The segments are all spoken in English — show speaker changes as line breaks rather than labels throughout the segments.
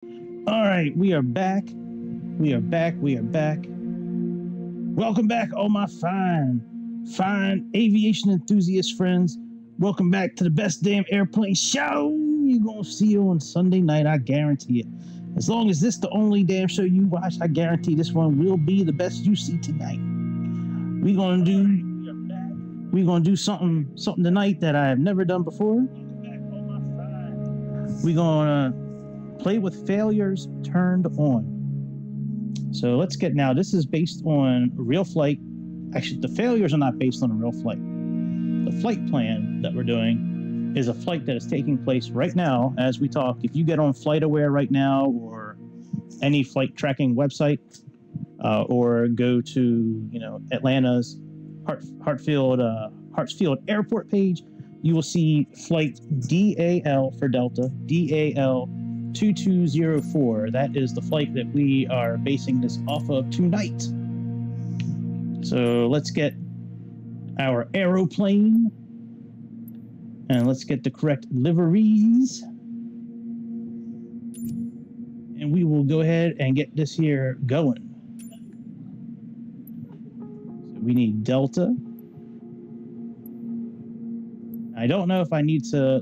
All right, we are back. We are back. We are back. Welcome back, all my fine aviation enthusiast friends. Welcome back to the best damn airplane show you're going to see on Sunday night. I guarantee it. As long as this the only damn show you watch, I guarantee this one will be the best you see tonight. We're gonna do something tonight that I have never done before. We're gonna play with failures turned on. So let's get now. This is based on a real flight. Actually, the failures are not based on a real flight. The flight plan that we're doing is a flight that is taking place right now as we talk. If you get on FlightAware right now or any flight tracking website, or go to Atlanta's Hartsfield Airport page, you will see flight DAL for Delta, DAL 2204. That is the flight that we are basing this off of tonight. So let's get our aeroplane and let's get the correct liveries. And we will go ahead and get this here going. So we need Delta. I don't know if I need to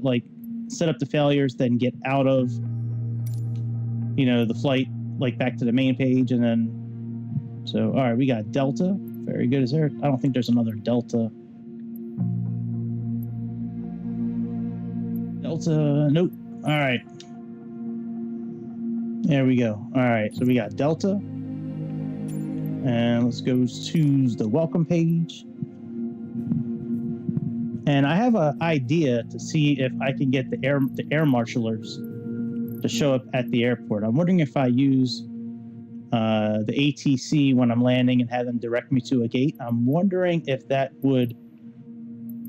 set up the failures, then get out of the flight back to the main page, and then all right, we got Delta. Very good. Is there? I don't think there's another Delta. Nope. All right. There we go. All right, so we got Delta, and let's go to the welcome page. And I have an idea to see if I can get the air marshalers to show up at the airport. I'm wondering if I use the ATC when I'm landing and have them direct me to a gate. I'm wondering if that would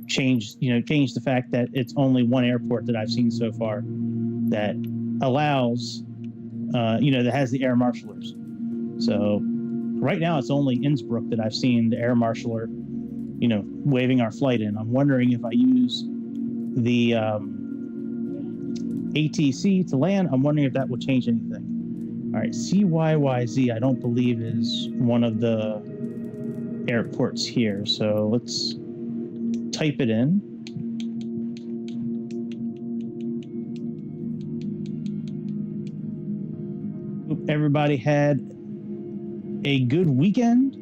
change the fact that it's only one airport that I've seen so far that allows, that has the air marshalers. So right now it's only Innsbruck that I've seen the air marshaler, waving our flight in. I'm wondering if I use the ATC to land. I'm wondering if that will change anything. All right, CYYZ, I don't believe is one of the airports here. So let's type it in. Hope everybody had a good weekend.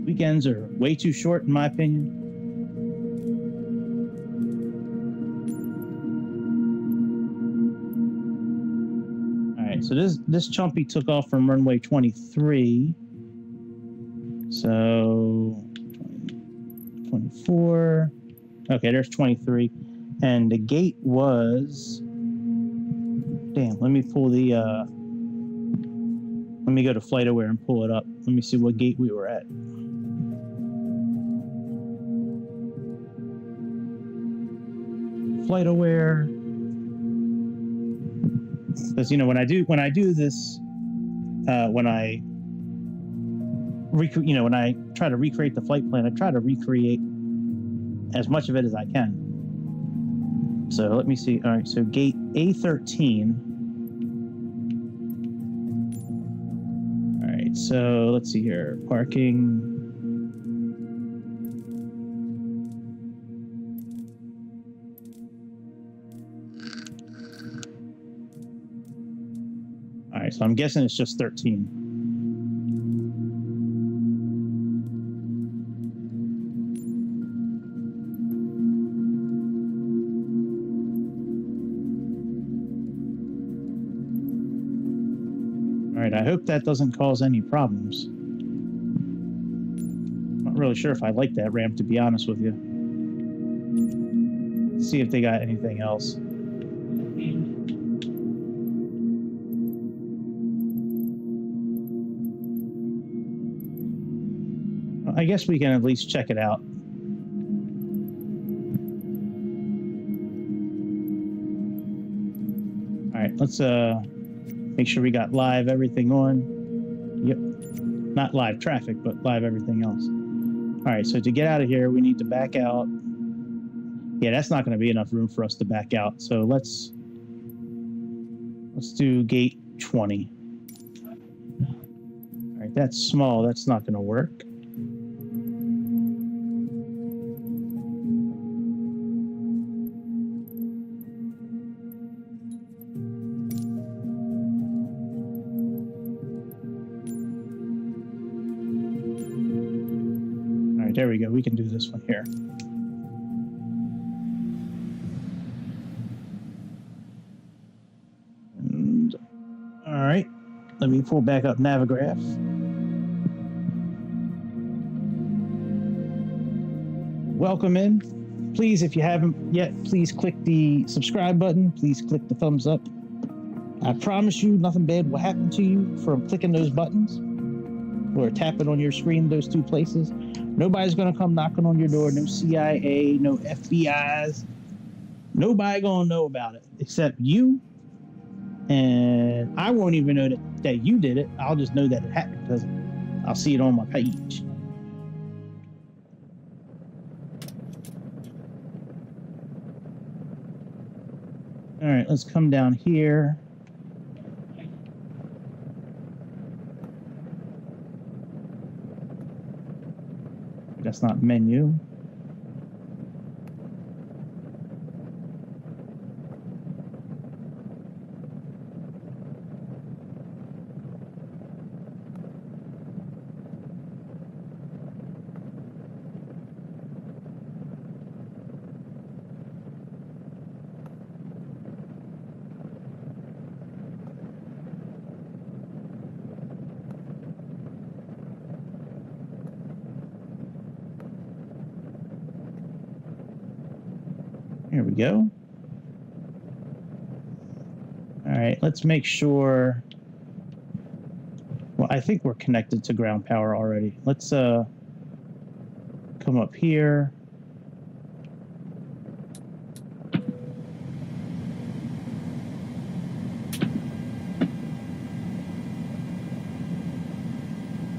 Weekends are way too short, in my opinion. All right, so this chumpy took off from runway 23. So 24. Okay, there's 23, and the gate was. Damn, let me pull the. Let me go to FlightAware and pull it up. Let me see what gate we were at. FlightAware, because when I do this, when I try to recreate the flight plan, I try to recreate as much of it as I can. So let me see. All right, so gate A13. All right, so let's see here. Parking. All right, so I'm guessing it's just 13. All right, I hope that doesn't cause any problems. I'm not really sure if I like that ramp, to be honest with you. Let's see if they got anything else. I guess we can at least check it out. All right, let's make sure we got live everything on. Yep, not live traffic, but live everything else. All right, so to get out of here, we need to back out. Yeah, that's not going to be enough room for us to back out. So let's Let's do gate 20. All right, that's small. That's not going to work. All right, there we go. We can do this one here. All right, let me pull back up Navigraph. Welcome in. Please, if you haven't yet, please click the subscribe button. Please click the thumbs up. I promise you nothing bad will happen to you from clicking those buttons or tapping on your screen, those two places. Nobody's going to come knocking on your door. No CIA, no FBIs. Nobody going to know about it except you. And I won't even know that you did it. I'll just know that it happened because I'll see it on my page. All right, let's come down here. That's not menu. Here we go. All right, let's make sure. Well, I think we're connected to ground power already. Let's come up here.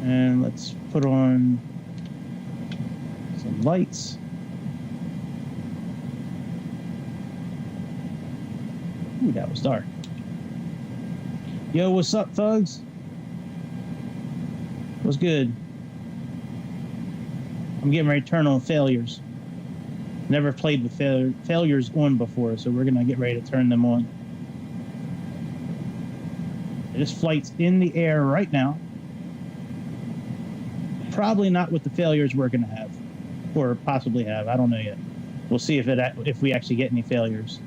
And let's put on some lights. Ooh, that was dark. Yo, what's up, thugs? What's good? I'm getting ready to turn on failures. Never played with failures on before, so we're gonna get ready to turn them on. This flight's in the air right now. Probably not with the failures we're gonna have, or possibly have. I don't know yet. We'll see if we actually get any failures.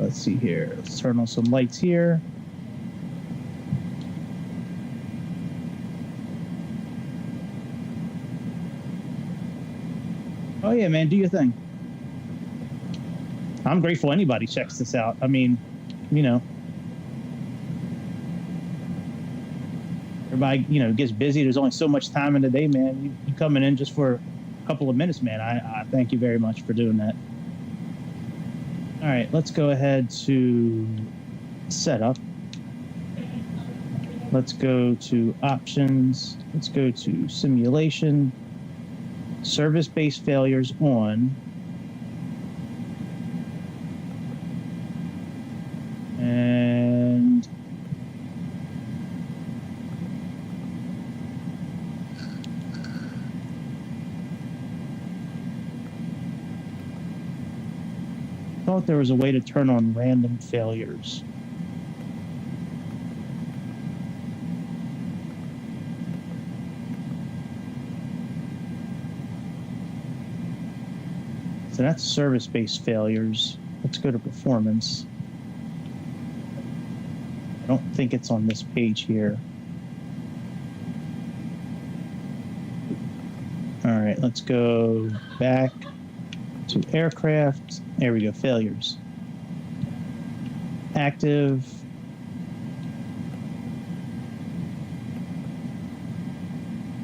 Let's see here. Let's turn on some lights here. Oh yeah, man, do your thing. I'm grateful anybody checks this out. I mean, you know, everybody, you know, gets busy. There's only so much time in the day, man. You coming in just for a couple of minutes, man. I thank you very much for doing that. All right, let's go ahead to setup. Let's go to options. Let's go to simulation. Service-based failures on. And I thought there was a way to turn on random failures. So that's service-based failures. Let's go to performance. I don't think it's on this page here. All right, let's go back to aircraft. There we go, failures. Active.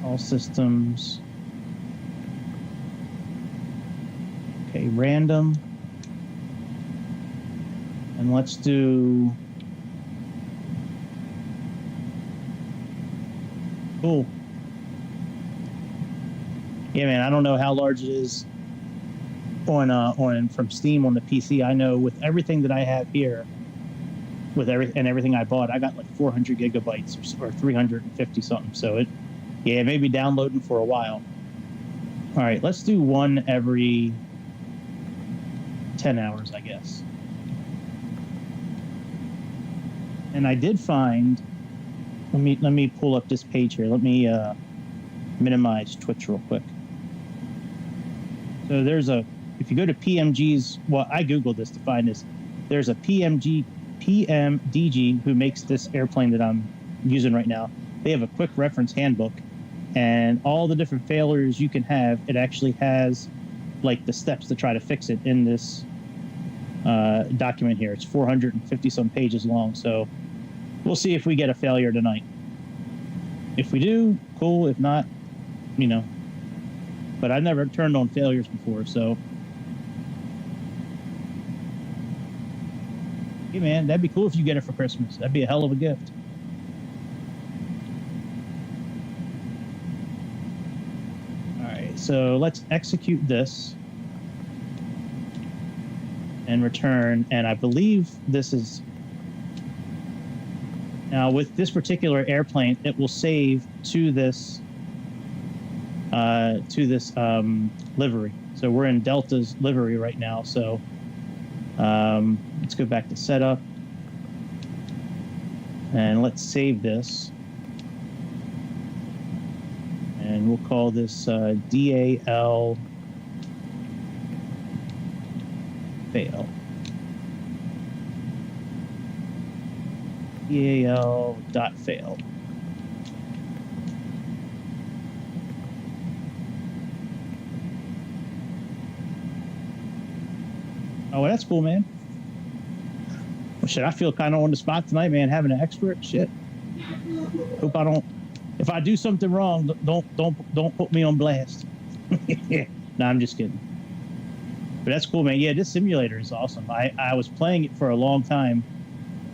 All systems. Okay, random. And let's do... Cool. Yeah, man, I don't know how large it is on from Steam on the PC. I know with everything that I have here, with everything I bought, I got like 400 gigabytes or 350 something. So it may be downloading for a while. All right, let's do one every 10 hours, I guess. And I did find, let me pull up this page here. Let me minimize Twitch real quick. So if you go to PMG's, well, I Googled this to find this. There's a PMDG who makes this airplane that I'm using right now. They have a quick reference handbook, and all the different failures you can have, it actually has like the steps to try to fix it in this document here. It's 450 some pages long, so we'll see if we get a failure tonight. If we do, cool. If not, you know, but I've never turned on failures before, so hey man, that'd be cool if you get it for Christmas. That'd be a hell of a gift. All right, so let's execute this and return, and I believe this is now with this particular airplane, it will save to this livery. So we're in Delta's livery right now. So let's go back to setup and let's save this. And we'll call this DAL fail. DAL.fail. Oh, well, that's cool, man. Well, shit, I feel kind of on the spot tonight, man. Having an expert, shit. Hope I don't. If I do something wrong, don't put me on blast. No, I'm just kidding. But that's cool, man. Yeah, this simulator is awesome. I was playing it for a long time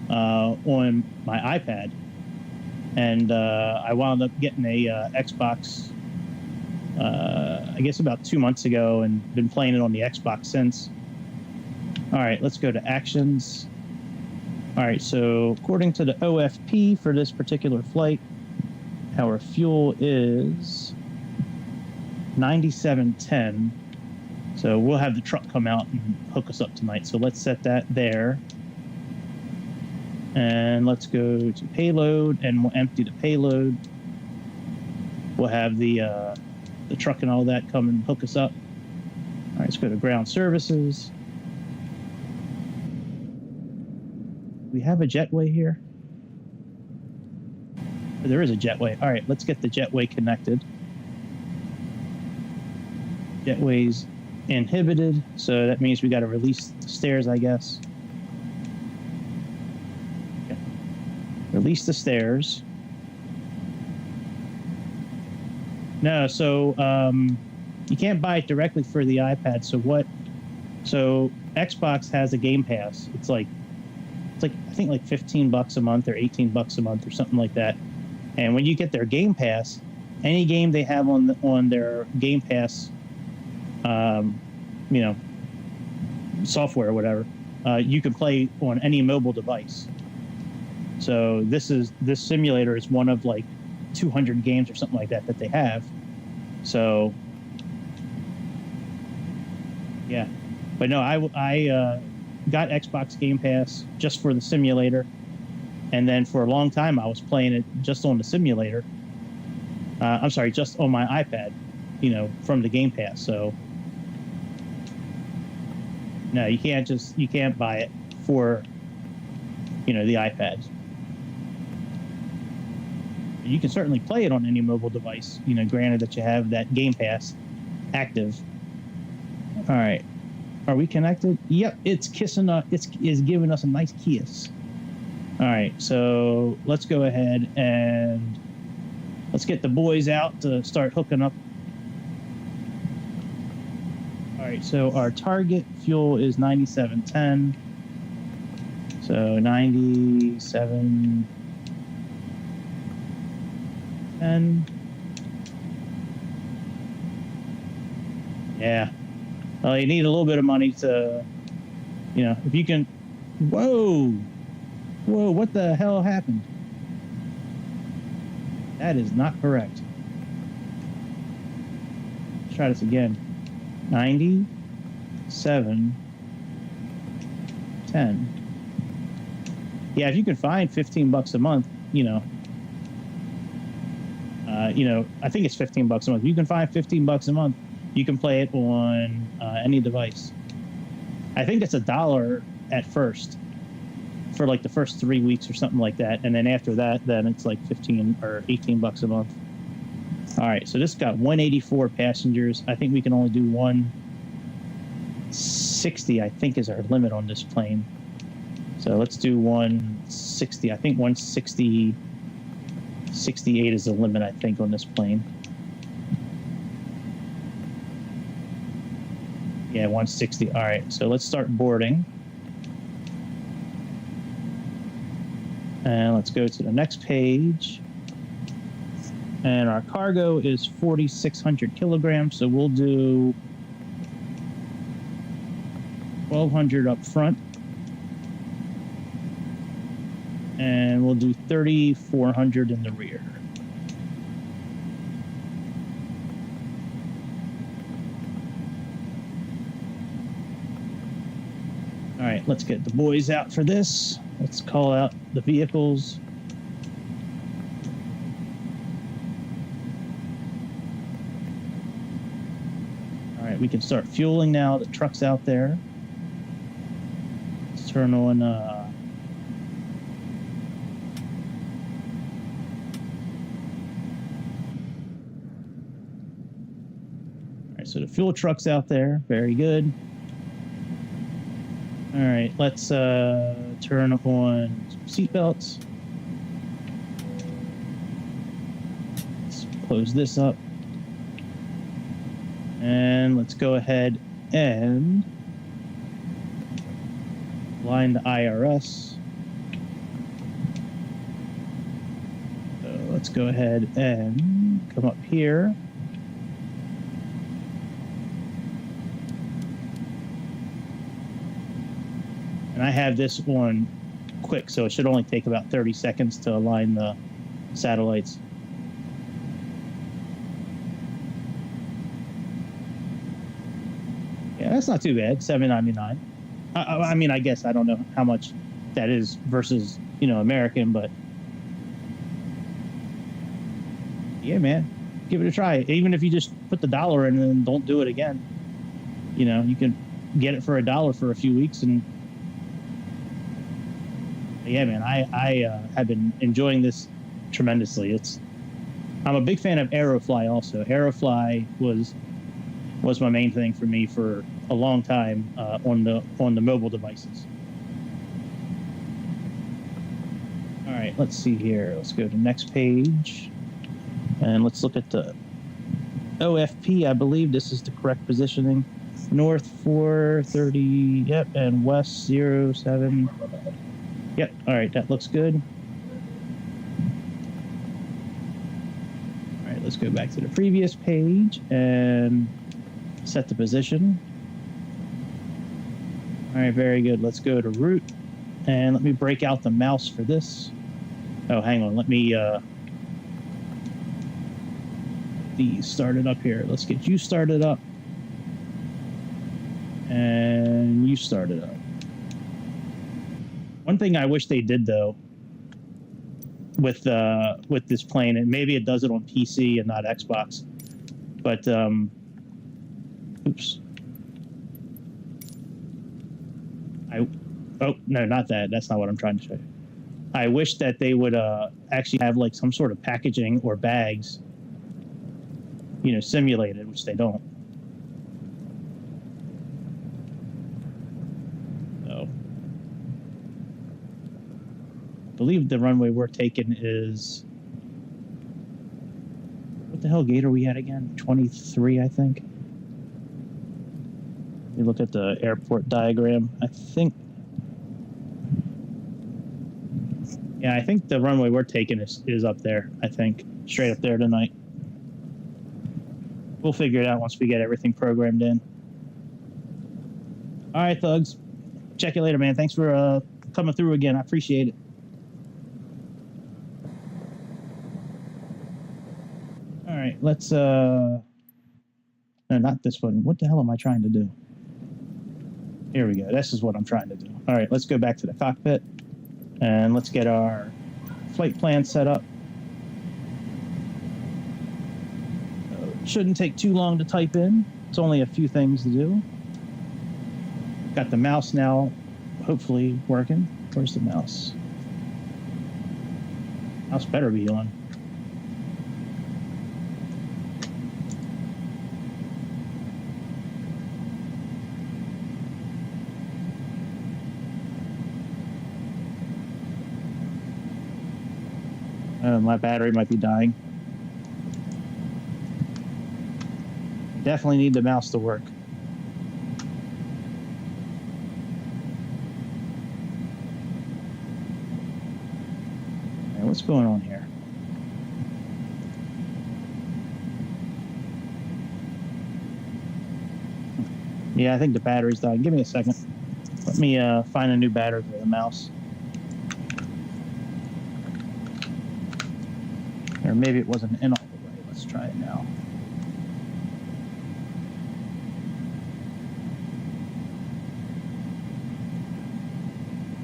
on my iPad, and I wound up getting a Xbox. I guess about 2 months ago, and been playing it on the Xbox since. All right, let's go to actions. All right, so according to the OFP for this particular flight, our fuel is 9710. So we'll have the truck come out and hook us up tonight. So let's set that there. And let's go to payload, and we'll empty the payload. We'll have the truck and all that come and hook us up. All right, let's go to ground services. We have a jetway here. There is a jetway. All right, let's get the jetway connected. Jetway's inhibited, so that means we got to release the stairs, I guess. Okay. Release the stairs. No, so you can't buy it directly for the iPad. So Xbox has a Game Pass. It's like I think like $15 a month or $18 a month or something like that. And when you get their Game Pass, any game they have on their Game Pass, software or whatever, you can play on any mobile device. So this simulator is one of like 200 games or something like that they have. So yeah, but no, I got Xbox Game Pass just for the simulator, and then for a long time I was playing it just on the simulator. I'm sorry, just on my iPad, from the Game Pass. So no, you can't buy it for the iPad. You can certainly play it on any mobile device, granted that you have that Game Pass active. All right. Are we connected? Yep, it's kissing us. It's giving us a nice kiss. All right, so let's go ahead and let's get the boys out to start hooking up. All right, so our target fuel is 9710. So 9710. Yeah. Well, you need a little bit of money to, if you can. Whoa! Whoa, what the hell happened? That is not correct. Let's try this again. 97, 10. Yeah, if you can find $15 a month, I think it's $15 a month. If you can find $15 a month, you can play it on any device. I think it's $1 at first for like the first 3 weeks or something like that, and then after that, then it's like 15 or $18 a month. All right, so this got 184 passengers. I think we can only do 160. I think is our limit on this plane. So let's do 160. I think 160. 68 is the limit, I think, on this plane. Yeah, 160. All right, so let's start boarding. And let's go to the next page. And our cargo is 4,600 kilograms, so we'll do 1,200 up front. And we'll do 3,400 in the rear. All right, let's get the boys out for this. Let's call out the vehicles. All right, we can start fueling now. The truck's out there. Let's turn on so the fuel truck's out there. Very good. All right, let's turn on seatbelts. Let's close this up. And let's go ahead and line the IRS. So let's go ahead and come up here. And I have this one quick, so it should only take about 30 seconds to align the satellites. Yeah, that's not too bad, $7.99. I mean, I guess I don't know how much that is versus, American, but yeah, man, give it a try. Even if you just put the $1 in and then don't do it again, you can get it for $1 for a few weeks. And yeah, man, I have been enjoying this tremendously. I'm a big fan of Aerofly also. Aerofly was my main thing for me for a long time on the mobile devices. All right, let's see here. Let's go to the next page. And let's look at the OFP. I believe this is the correct positioning. North 430, yep, and west 07. Yep, all right, that looks good. All right, let's go back to the previous page and set the position. All right, very good. Let's go to route, and let me break out the mouse for this. Oh, hang on, let me start it up here. Let's get you started up, and you started up. One thing I wish they did though with this plane, and maybe it does it on PC and not Xbox, but oops. Oh no, not that. That's not what I'm trying to show you. I wish that they would actually have like some sort of packaging or bags, simulated, which they don't. I believe the runway we're taking is, what the hell gate are we at again? 23, I think. You look at the airport diagram. I think the runway we're taking is up there. I think straight up there tonight. We'll figure it out once we get everything programmed in. All right, thugs. Check you later, man. Thanks for coming through again. I appreciate it. right, let's no, not this one. What the hell am I trying to do? Here we go. This is what I'm trying to do. All right, let's go back to the cockpit and let's get our flight plan set up. Shouldn't take too long to type in. It's only a few things to do. Got the mouse now, hopefully working. Where's the mouse? Mouse better be on. My battery might be dying. Definitely need the mouse to work. Right, what's going on here? Yeah, I think the battery's dying. Give me a second. Let me find a new battery for the mouse. Or maybe it wasn't in all the way. Let's try it now.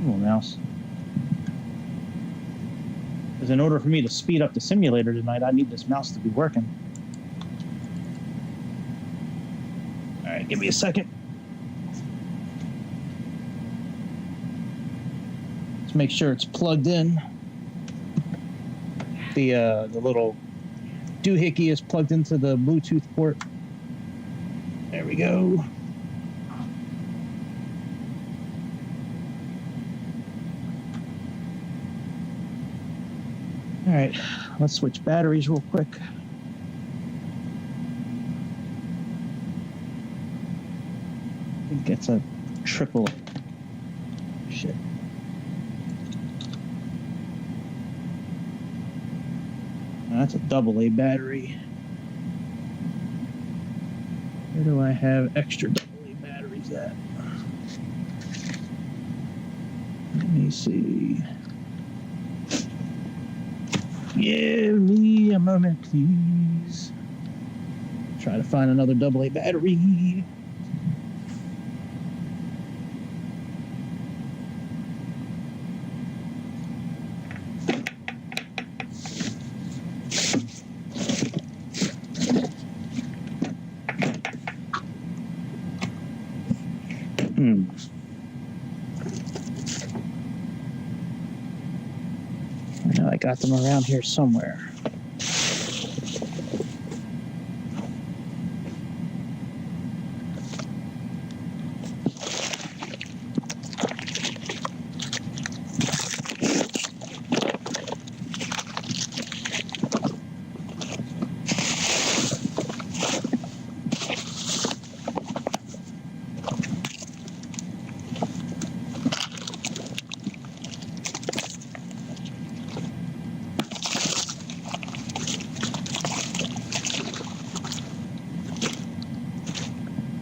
Little mouse. Because in order for me to speed up the simulator tonight, I need this mouse to be working. All right, give me a second. Let's make sure it's plugged in. The little doohickey is plugged into the Bluetooth port. There we go. All right, let's switch batteries real quick. I think it's a triple. Shit. That's a AA battery. Where do I have extra AA batteries at? Let me see. Give me a moment, please. Try to find another AA battery. I know I got them around here somewhere.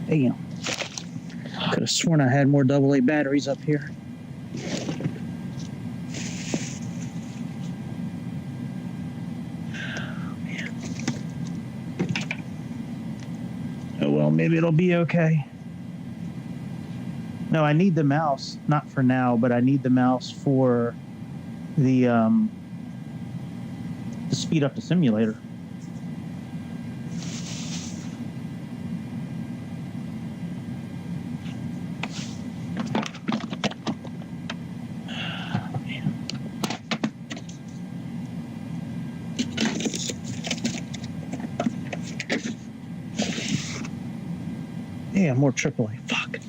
Damn. Could have sworn I had more AA batteries up here. Oh, man. Oh, well, maybe it'll be okay. No, I need the mouse, not for now, but I need the mouse for the to speed up the simulator. Yeah, more AAA. Fuck.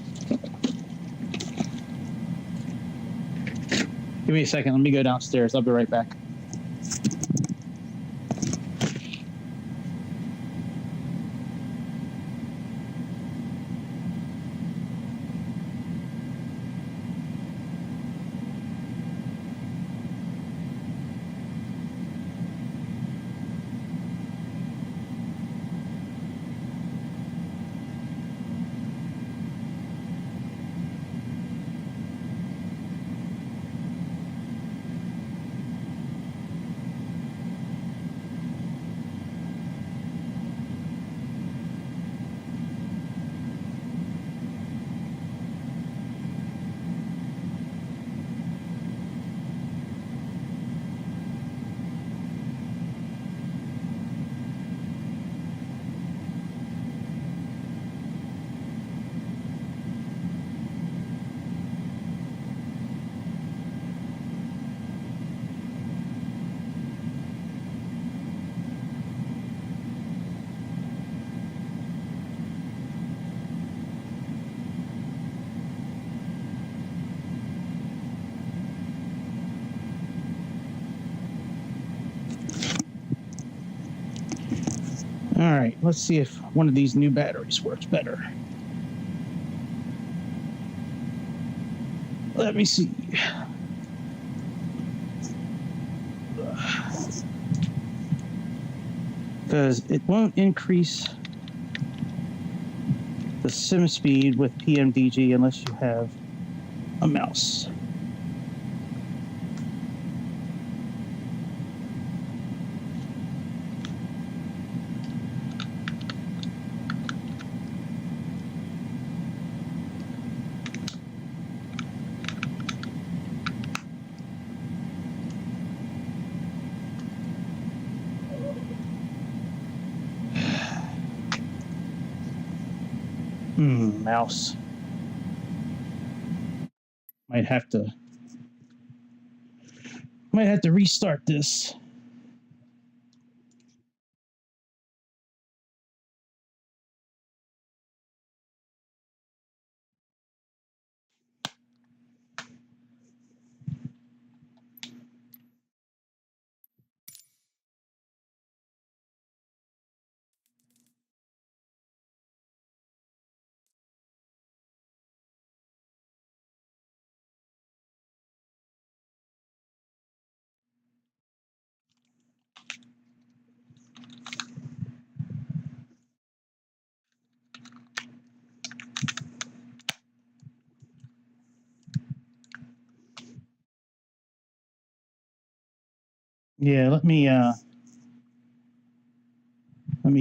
Give me a second. Let me go downstairs. I'll be right back. All right, let's see if one of these new batteries works better. Let me see. Because it won't increase the sim speed with PMDG unless you have a mouse. Mouse. Might have to restart this. Yeah, let me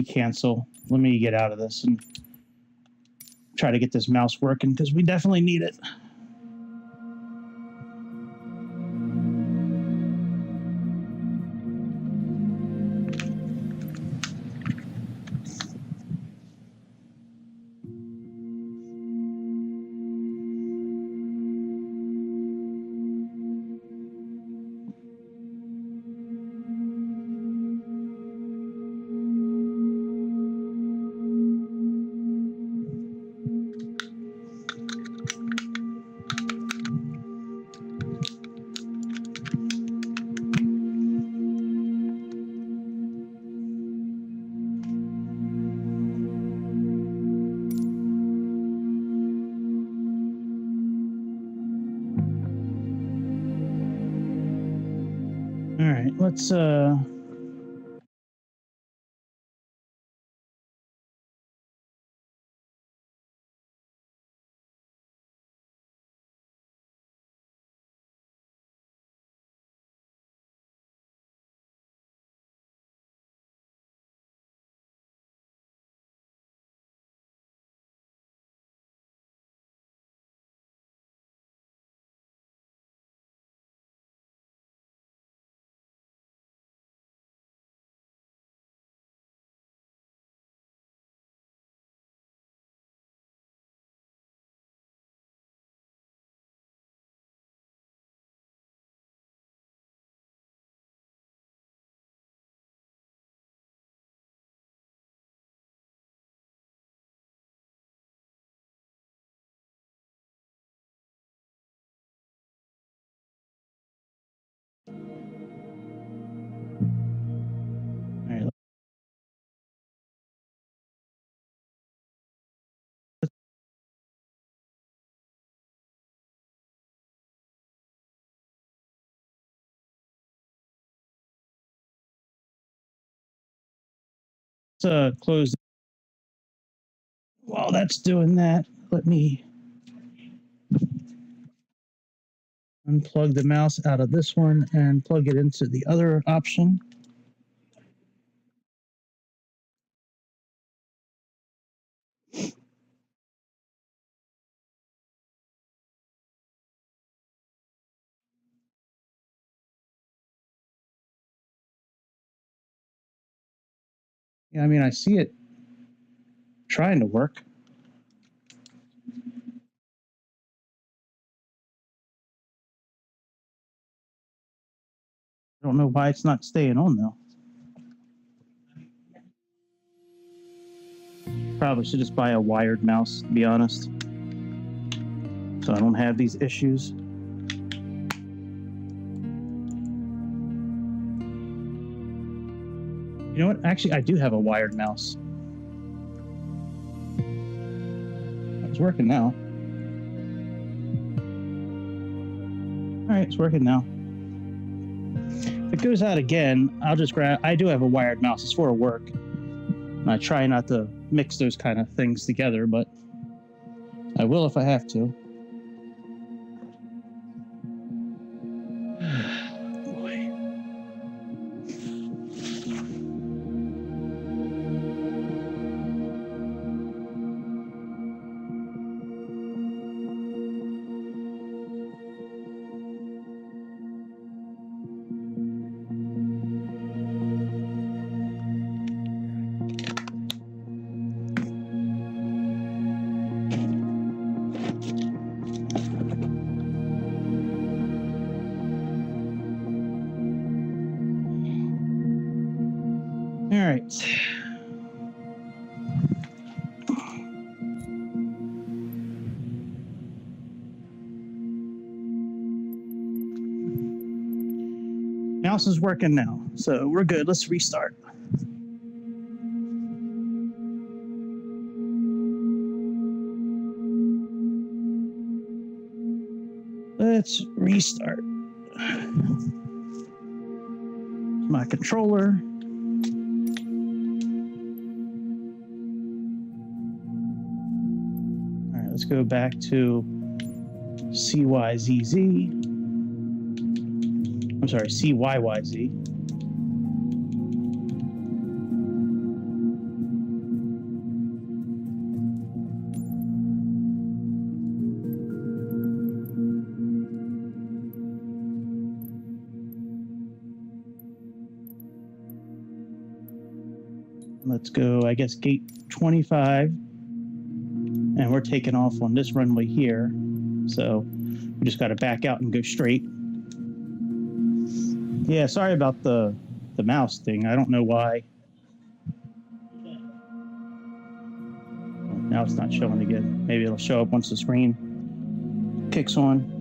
cancel. Let me get out of this and try to get this mouse working because we definitely need it. All right, let's close. While that's doing that, let me unplug the mouse out of this one and plug it into the other option. Yeah, I mean, I see it trying to work. I don't know why it's not staying on though. Probably should just buy a wired mouse, to be honest, so I don't have these issues. You know what? Actually, I do have a wired mouse. It's working now. All right, it's working now. If it goes out again, I'll just grab... I do have a wired mouse. It's for work. And I try not to mix those kind of things together, but I will if I have to. All right. Mouse is working now, so we're good. Let's restart. Let's restart. My controller. All right, let's go back to CYZZ. I'm sorry, CYYZ. Let's go, I guess, gate 25. And we're taking off on this runway here. So we just got to back out and go straight. Yeah, sorry about the mouse thing. I don't know why. Now it's not showing again. Maybe it'll show up once the screen kicks on.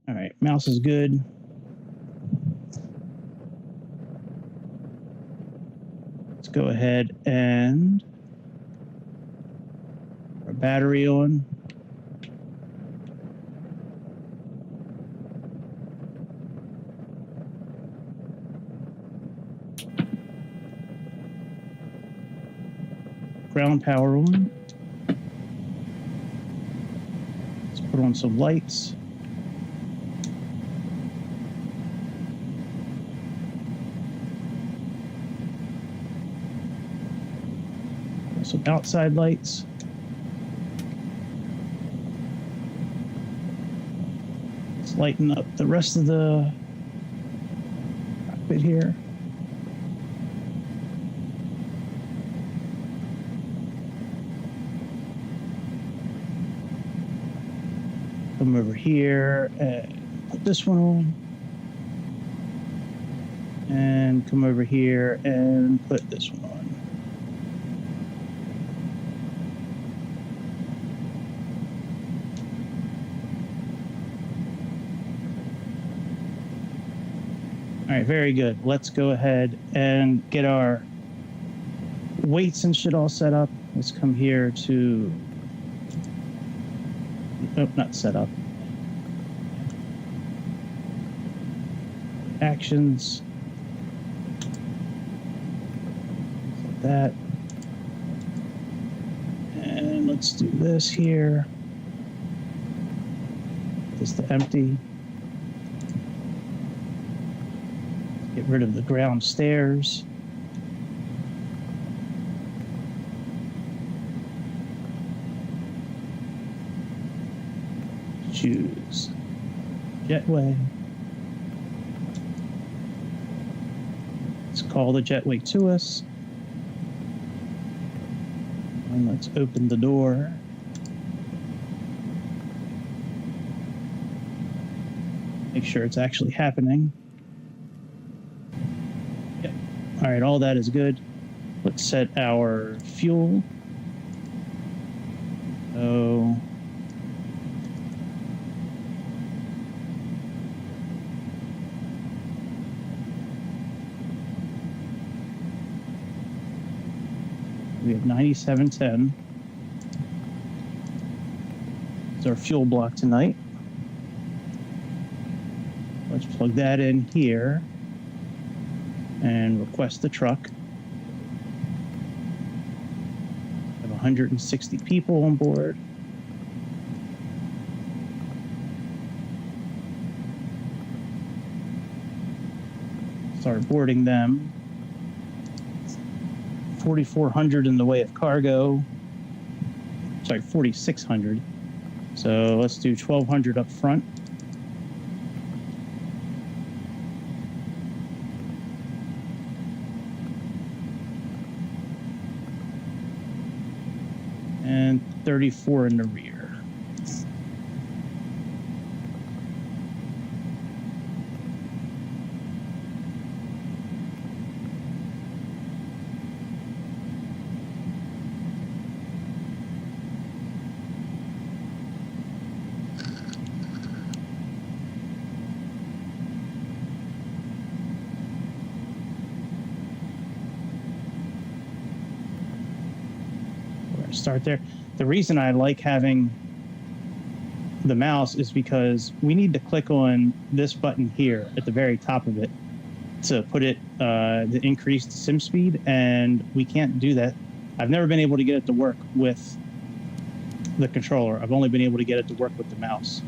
All right, mouse is good. Let's go ahead and put our battery on. Ground power on. Let's put on some lights. Some outside lights. Let's lighten up the rest of the cockpit here. Come over here and put this one on. And come over here and put this one on. All right, very good. Let's go ahead and get our weights and shit all set up. Let's come here to, nope, not set up. Actions. Like that. And let's do this here. This to empty. Get rid of the ground stairs. Choose jetway. Let's call the jetway to us. And let's open the door. Make sure it's actually happening. Yep. All right, all that is good. Let's set our fuel. So we have 9710. It's our fuel block tonight. Let's plug that in here and request the truck. We have 160 people on board. Start boarding them. 4,400 in the way of cargo. Sorry, 4,600. So let's do 1,200 up front. And 34 in the rear. Start there. The reason I like having the mouse is because we need to click on this button here at the very top of it to put it the increased sim speed, and we can't do that. I've never been able to get it to work with the controller. I've only been able to get it to work with the mouse.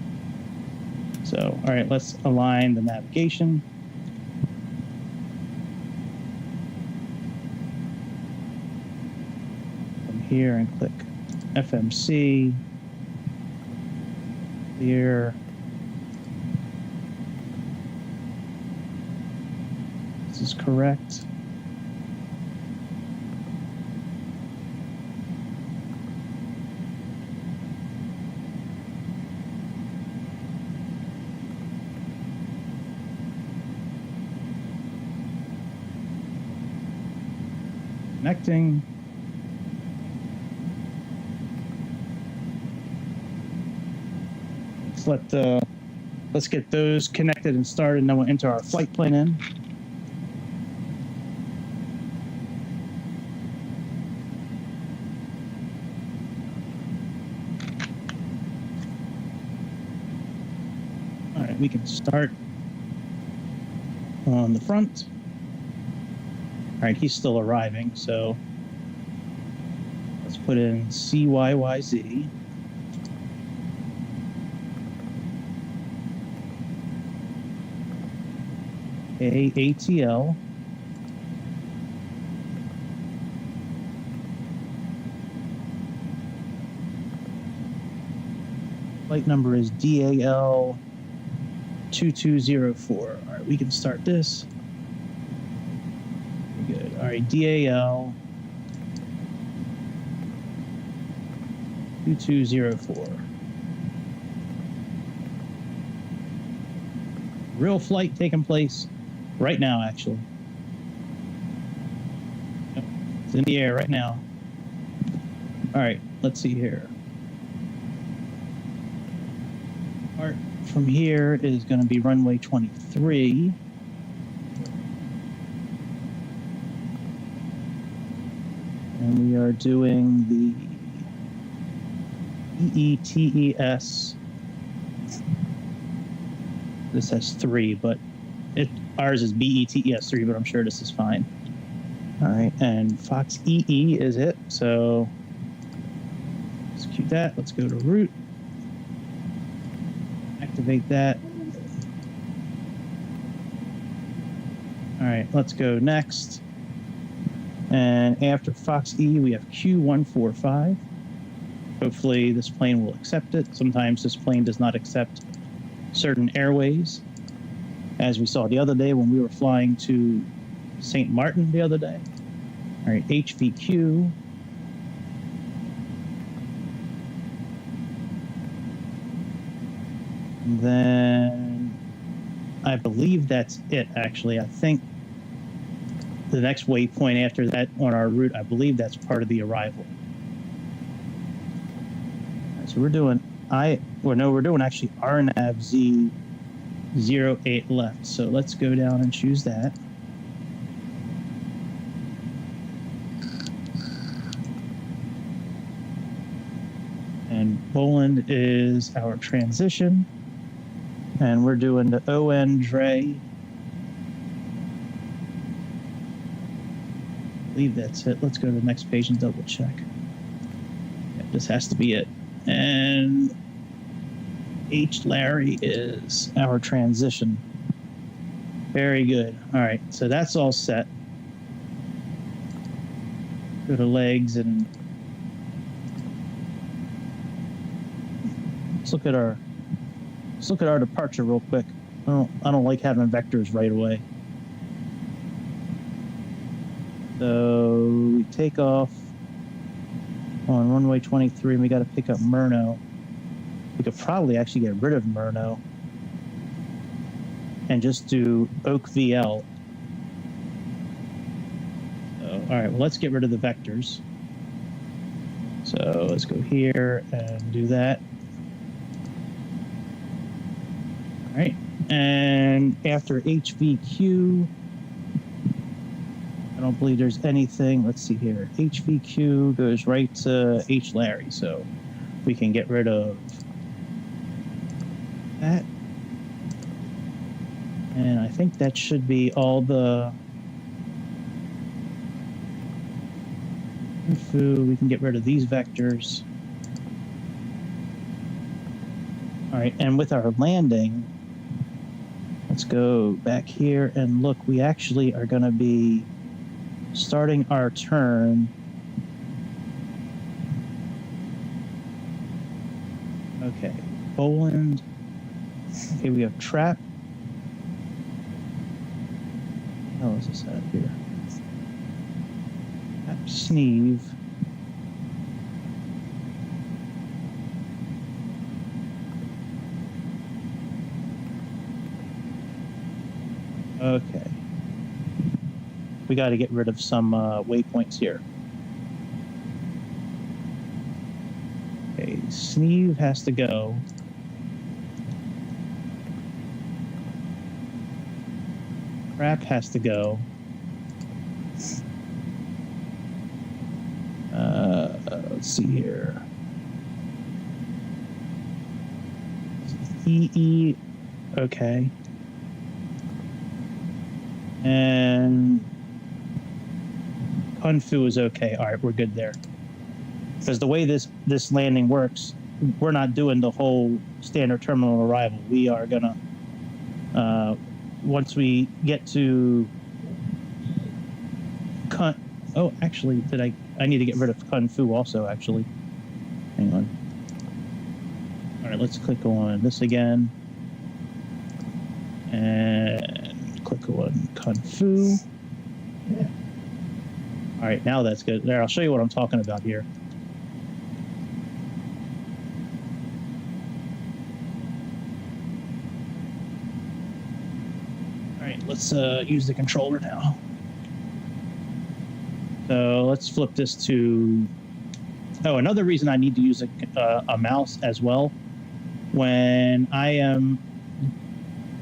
So, all right, let's align the navigation. Here and click FMC, clear. This is correct. Connecting. Let's get those connected and started, and then we'll enter our flight plan in. All right, we can start on the front. All right, he's still arriving, so let's put in CYYZ. ATL. Flight number is DAL 2204. All right, we can start this. Good. All right, DAL 2204. Real flight taking place right now, actually. Yep, it's in the air right now. All right, let's see here. Part from here is going to be runway 23. And we are doing the EETES. This has 3, but ours is BETES3, but I'm sure this is fine. All right, and Fox EE is it, so execute that. Let's go to route. Activate that. All right, let's go next. And after Fox E, we have Q145. Hopefully this plane will accept it. Sometimes this plane does not accept certain airways, as we saw the other day when we were flying to St. Martin the other day. All right, HVQ. And then I believe that's it, actually. I think the next waypoint after that on our route, I believe that's part of the arrival. Right, so we're doing we're doing actually RNAV Z08 left. So let's go down and choose that. And Boland is our transition. And we're doing the ON Dre. I believe that's it. Let's go to the next page and double check. Yeah, this has to be it. And H. Larry is our transition. Very good. All right, so that's all set. Go to legs and let's look at our departure real quick. I don't like having vectors right away. So we take off on runway 23, and we got to pick up Murno. We could probably actually get rid of Murno and just do Oak VL. So, all right, well, let's get rid of the vectors. So let's go here and do that. All right, and after HVQ, I don't believe there's anything. Let's see here. HVQ goes right to H. Larry, so we can get rid of that. And I think that should be all the info. We can get rid of these vectors. All right, and with our landing, let's go back here and look. We actually are going to be starting our turn. Okay, Boland. Okay, we have trap. How is this out here? Trap Sneeve. Okay. We got to get rid of some waypoints here. Okay, Sneeve has to go. Crap has to go. Let's see here. EE, okay. And Kung Fu is okay. All right, we're good there. Because the way this landing works, we're not doing the whole standard terminal arrival. We are gonna once we get to oh, actually, I need to get rid of Kung Fu also, actually. Hang on. All right, let's click on this again. And click on Kung Fu. Yeah. All right, now that's good. There, I'll show you what I'm talking about here. All right, let's use the controller now. So let's flip this to, oh, another reason I need to use a mouse as well. When I am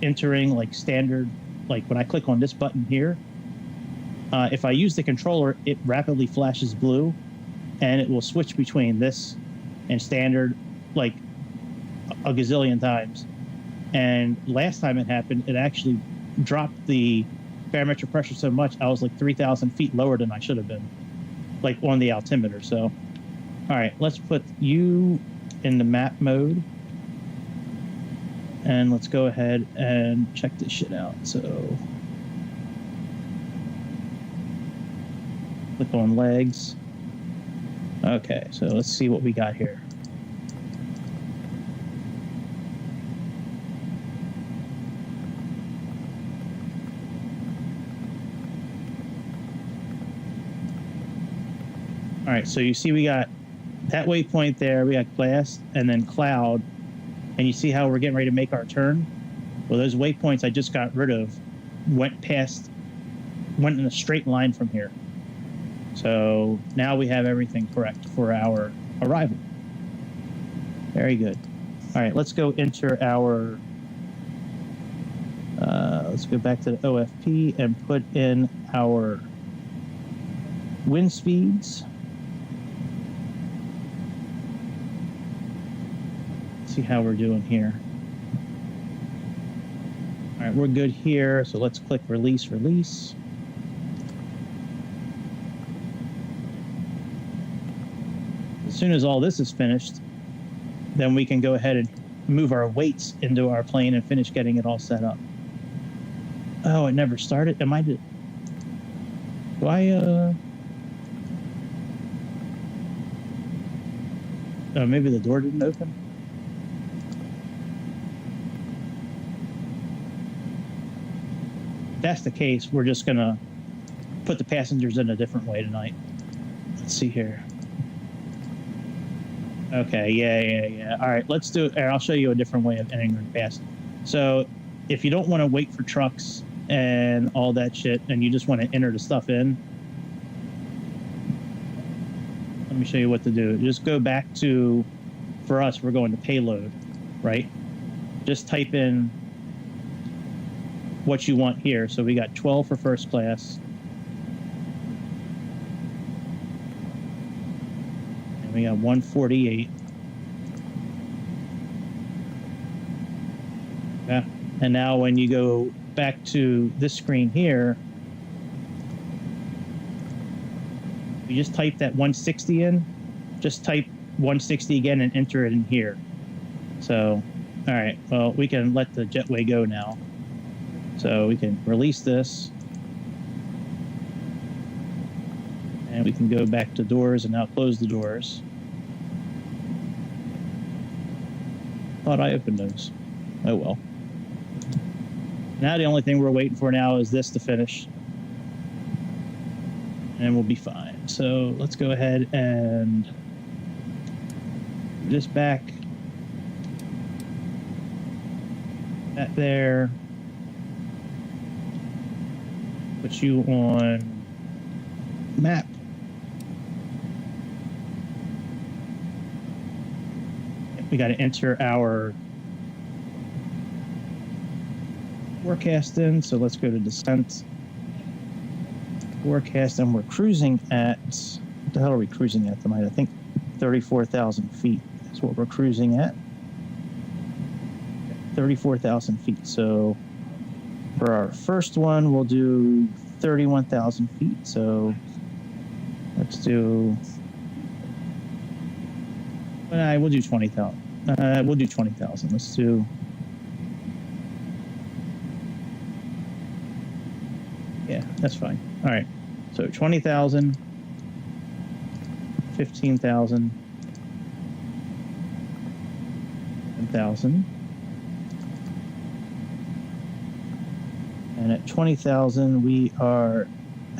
entering like standard, like when I click on this button here, if I use the controller, it rapidly flashes blue and it will switch between this and standard like a gazillion times. And last time it happened, it actually dropped the barometric pressure so much, I was like 3,000 feet lower than I should have been, like on the altimeter. So, all right, let's put you in the map mode. And let's go ahead and check this shit out. So, click on legs. Okay, so let's see what we got here. All right, so you see we got that waypoint there, we got glass and then cloud, and you see how we're getting ready to make our turn? Well, those waypoints I just got rid of went in a straight line from here. So now we have everything correct for our arrival. Very good. All right, let's go enter our, let's go back to the OFP and put in our wind speeds. See how we're doing here. All right, we're good here. So let's click release, release. As soon as all this is finished, then we can go ahead and move our weights into our plane and finish getting it all set up. Oh, it never started? Am I... Do I, oh, maybe the door didn't open? If that's the case, we're just gonna put the passengers in a different way tonight. Let's see here. Okay, yeah. All right, let's do it. I'll show you a different way of entering past. So if you don't want to wait for trucks and all that shit, and you just want to enter the stuff in, let me show you what to do. Just go back to, for us, we're going to payload, right? Just type in what you want here. So we got 12 for first class. And we got 148. Yeah. And now when you go back to this screen here, you just type that 160 in. Just type 160 again and enter it in here. So, all right, well, we can let the jetway go now. So we can release this. And we can go back to doors and now close the doors. Thought I opened those. Oh well. Now the only thing we're waiting for now is this to finish. And we'll be fine. So let's go ahead and this back. That there. Put you on map. We got to enter our forecast in. So let's go to descent. Forecast, and we're cruising at, what the hell are we cruising at tonight? I think 34,000 feet is what we're cruising at. 34,000 feet. So for our first one, we'll do 31,000 feet. So let's do, we'll do 20,000. We'll do 20,000. Let's do, yeah, that's fine. All right. So 20,000, 15,000, 10,000. And at 20,000, we are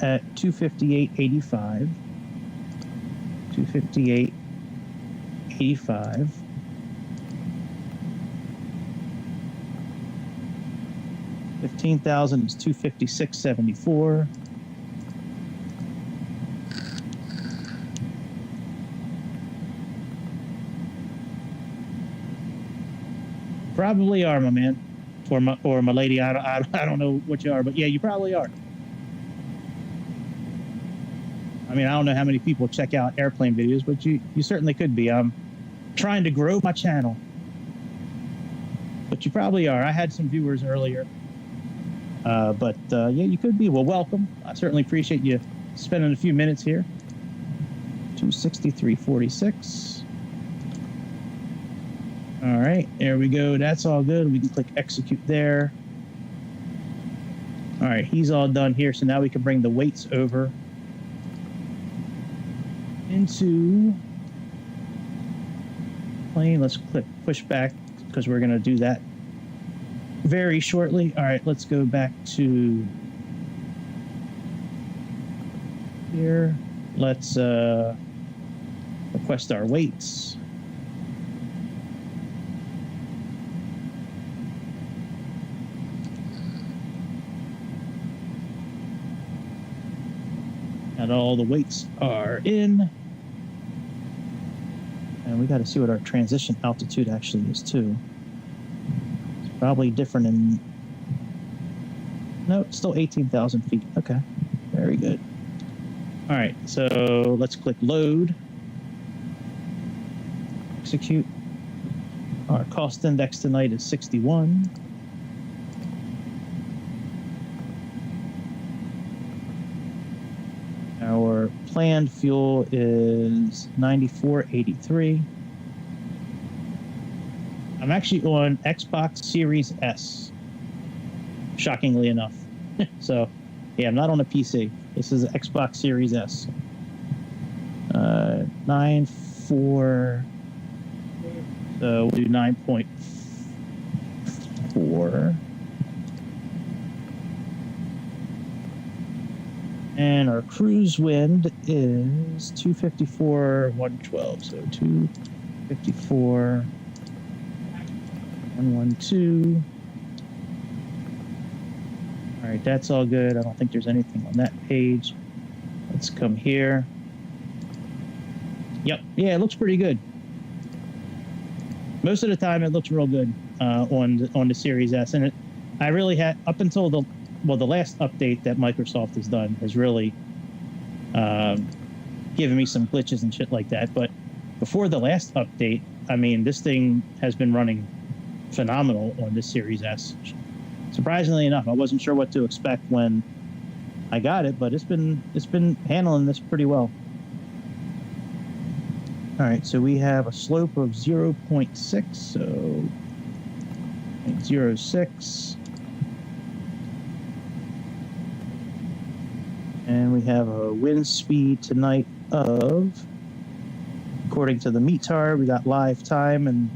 at 258.85. 258.85. 15,000 is 256.74. Probably are, my man. Or my lady, I don't know what you are, but yeah, you probably are. I mean, I don't know how many people check out airplane videos, but you certainly could be. I'm trying to grow my channel. But you probably are. I had some viewers earlier. But yeah, you could be. Well, welcome. I certainly appreciate you spending a few minutes here. 263.46. All right, there we go. That's all good. We can click execute there. All right, he's all done here. So now we can bring the weights over into plane. Let's click push back because we're going to do that very shortly. All right, let's go back to here. Let's request our weights. Not all the weights are in. And we got to see what our transition altitude actually is too. It's probably different in... No, it's still 18,000 feet. Okay, very good. All right, so let's click load. Execute. Our cost index tonight is 61. Our planned fuel is 94.83. I'm actually on Xbox Series S, shockingly enough. So, yeah, I'm not on a PC. This is Xbox Series S. 9.4. So we'll do 9.4. And our cruise wind is 254, 112. So 254, 112. All right, that's all good. I don't think there's anything on that page. Let's come here. Yep, yeah, it looks pretty good. Most of the time, it looks real good on the Series S, and I really had up until the last update that Microsoft has done has really given me some glitches and shit like that. But before the last update, I mean, this thing has been running phenomenal on this Series S. Surprisingly enough, I wasn't sure what to expect when I got it, but it's been handling this pretty well. All right, so we have a slope of 0.6, so 0.06. And we have a wind speed tonight of, according to the METAR, we got live time and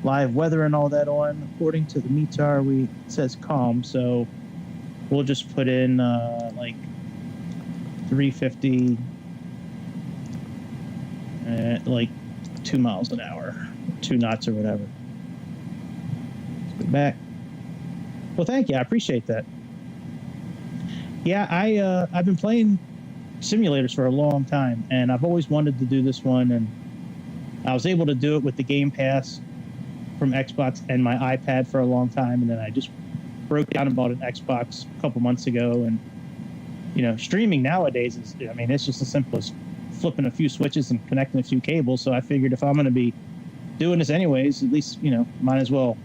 live weather and all that on. According to the METAR, it says calm, so we'll just put in like 350 at like 2 miles an hour, 2 knots or whatever. Let's go back. Well, thank you. I appreciate that. Yeah, I've been playing simulators for a long time, and I've always wanted to do this one, and I was able to do it with the Game Pass from Xbox and my iPad for a long time, and then I just broke down and bought an Xbox a couple months ago. And you know, streaming nowadays is, I mean, it's just as simple as flipping a few switches and connecting a few cables. So I figured if I'm going to be doing this anyways, at least, you know, might as well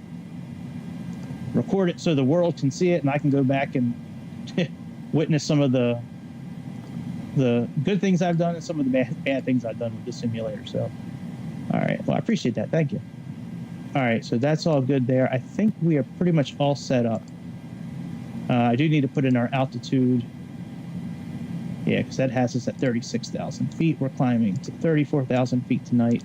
record it so the world can see it, and I can go back and witness some of the good things I've done and some of the bad things I've done with the simulator. So, all right. Well, I appreciate that. Thank you. All right. So that's all good there. I think we are pretty much all set up. I do need to put in our altitude. Yeah, because that has us at 36,000 feet. We're climbing to 34,000 feet tonight.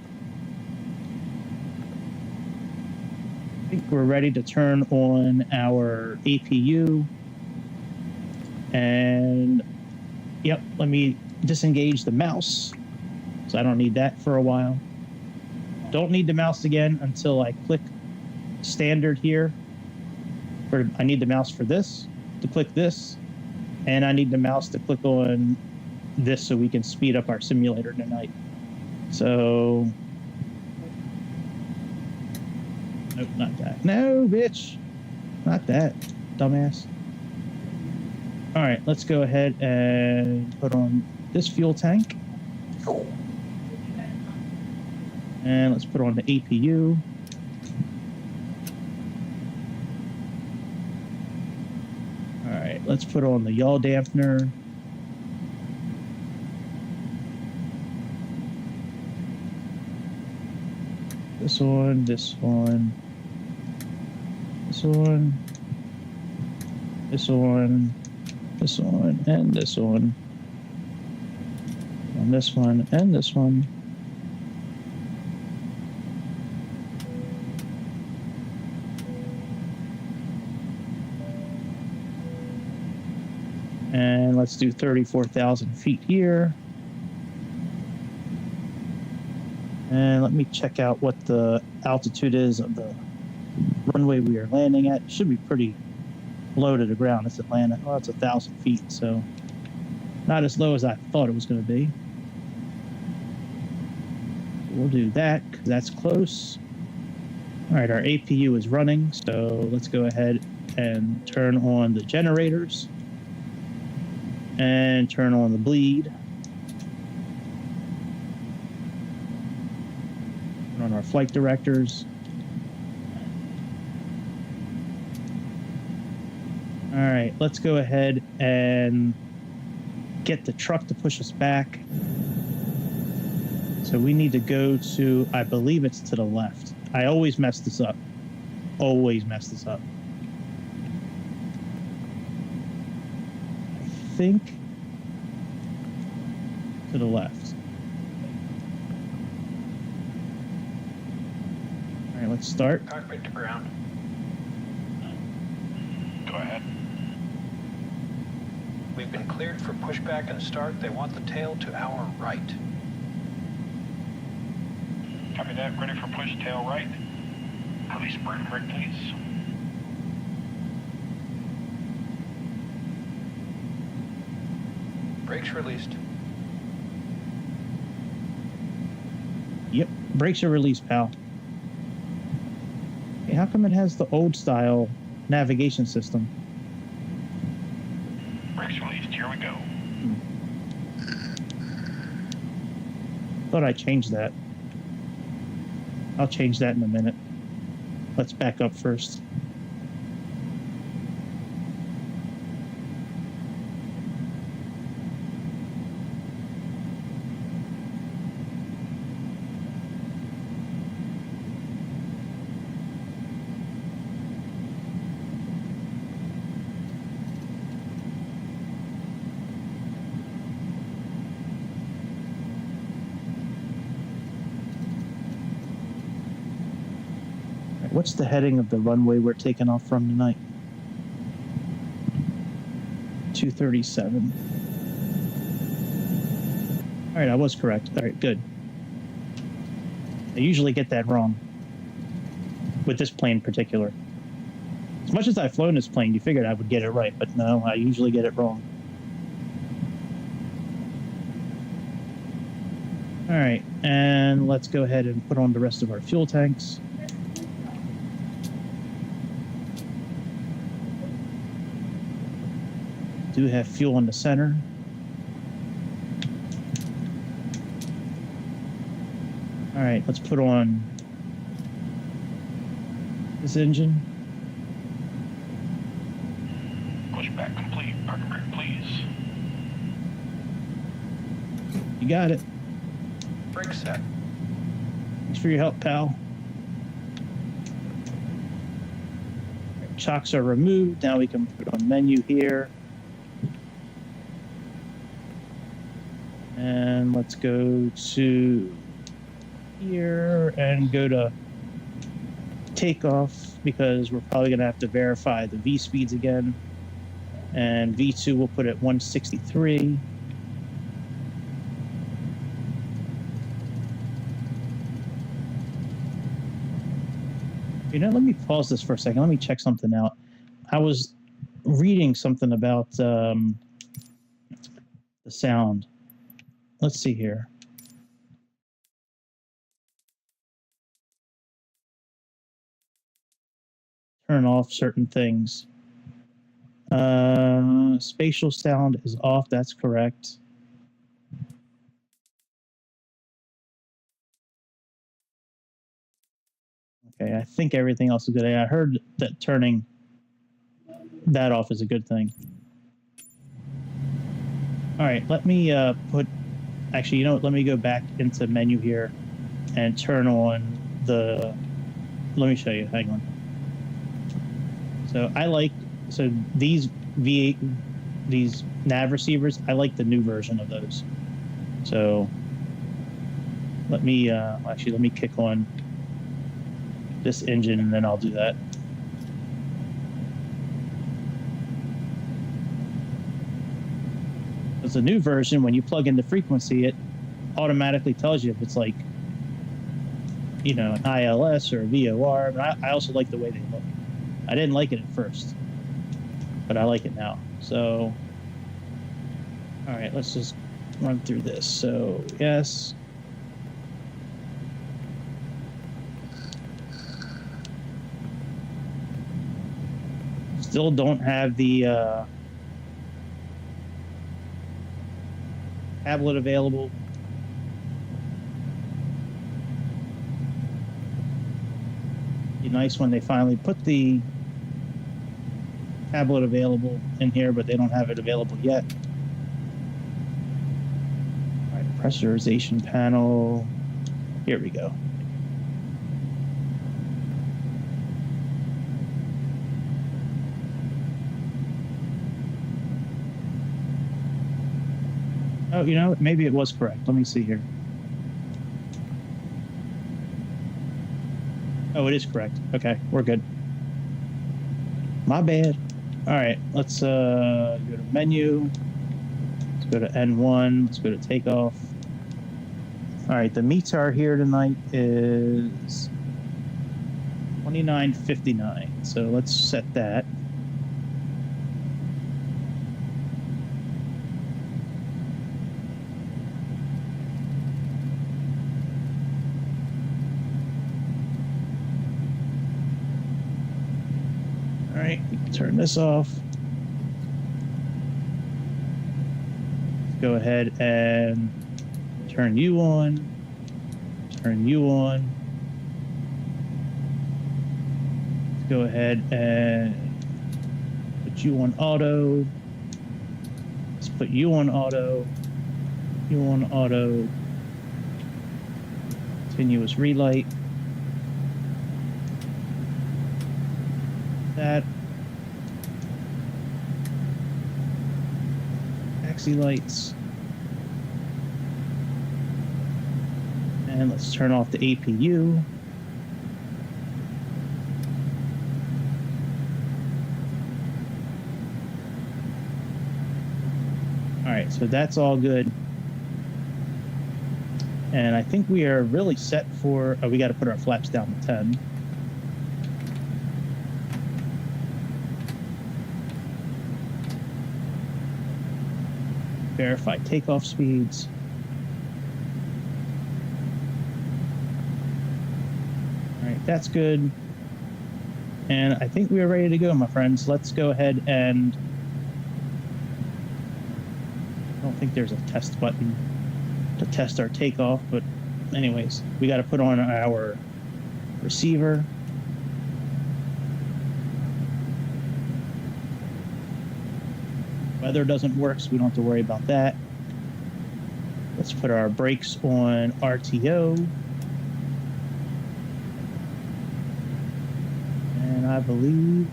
I think we're ready to turn on our APU. And, yep, let me disengage the mouse. So I don't need that for a while. Don't need the mouse again until I click standard here. I need the mouse for this, to click this. And I need the mouse to click on this so we can speed up our simulator tonight. So, nope, not that. No, bitch. Not that, dumbass. All right, let's go ahead and put on this fuel tank. And let's put on the APU. All right, let's put on the yaw dampener. This one, this one, this one, this one, this one, and this one, and this one, and this one. And let's do 34,000 feet here. And let me check out what the altitude is of the runway we are landing at. It should be pretty low to the ground. It's Atlanta. Oh, it's 1,000 feet, so Not as low as I thought it was going to be. We'll do that because that's close. All right, our APU is running, so let's go ahead and turn on the generators and turn on the bleed. Turn on our flight directors. All right, let's go ahead and get the truck to push us back. So we need to go to, I believe it's to the left. I always mess this up. Always mess this up. I think to the left. All right, let's start.
Cockpit to ground. Go ahead. We've been cleared for pushback and start. They want the tail to our right. Copy that. Ready for push tail right. Release brake, please. Brakes released.
Yep, brakes are released, pal. Hey, how come it has the old style navigation system?
Brakes released. Here we go.
Thought I changed that. I'll change that in a minute. Let's back up first. What's the heading of the runway we're taking off from tonight? 237. All right, I was correct. All right, good. I usually get that wrong with this plane in particular. As much as I've flown this plane, you figured I would get it right, but no, I usually get it wrong. All right, and let's go ahead and put on the rest of our fuel tanks. Do have fuel in the center. All right, let's put on this engine.
Pushback complete. Park brake, please.
You got it.
Brake set.
Thanks for your help, pal. Chocks are removed. Now we can put on menu here. And let's go to here and go to takeoff because we're probably going to have to verify the V speeds again. And V2 we'll put at 163. You know, let me pause this for a second. Let me check something out. I was reading something about the sound. Let's see here. Turn off certain things. Spatial sound is off. That's correct. Okay, I think everything else is good. I heard that turning that off is a good thing. All right, let me put... Actually, you know what? Let me go back into menu here and turn on the... Let me show you. Hang on. So I like... So these V8, these nav receivers, I like the new version of those. So let me... actually, let me kick on this engine and then I'll do that. It's a new version. When you plug in the frequency, it automatically tells you if it's like, you know, an ILS or a VOR. But I also like the way they look. I didn't like it at first, but I like it now. So All right, let's just run through this. So, yes. Still don't have the tablet available. Be nice when they finally put the tablet available in here, but they don't have it available yet. All right, pressurization panel. Here we go. Oh, you know, maybe it was correct. Let me see here. Oh, it is correct. Okay, we're good. My bad. All right, let's go to menu. Let's go to N1. Let's go to takeoff. All right, the METAR here tonight is 2959. So let's set that. All right, we can turn this off. Let's go ahead and turn you on. Turn you on. Let's go ahead and put you on auto. Let's put you on auto. You on auto. Continuous relight. That. Taxi lights. And let's turn off the APU. All right, so that's all good. And I think we are really set for, we got to put our flaps down to 10. Verify takeoff speeds. All right, that's good. And I think we are ready to go, my friends. Let's go ahead and, I don't think there's a test button to test our takeoff, but anyways, we got to put on our receiver. Weather doesn't work, so we don't have to worry about that. Let's put our brakes on RTO. And I believe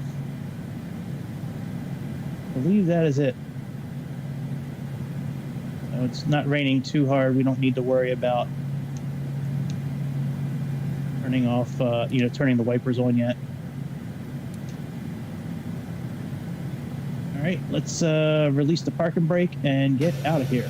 that is it. So it's not raining too hard. We don't need to worry about turning off, turning the wipers on yet. All right, let's release the parking brake and get out of here.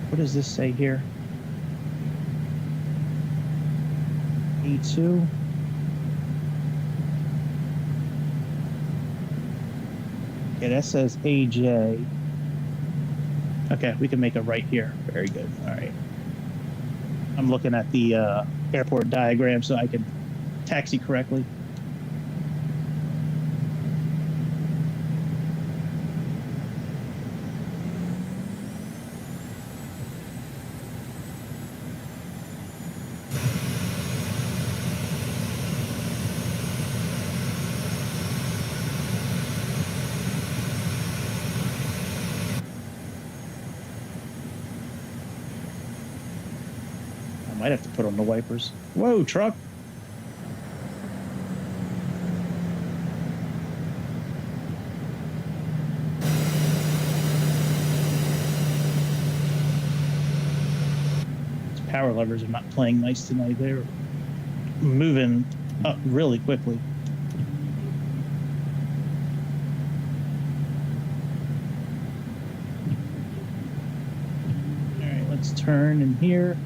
What does this say here? E2. Okay, that says AJ. Okay, we can make a right here. Very good. All right. I'm looking at the airport diagram so I can taxi correctly. Might have to put on the wipers. Whoa, truck. power levers are not playing nice tonight. They're moving up really quickly. All right, let's turn in here.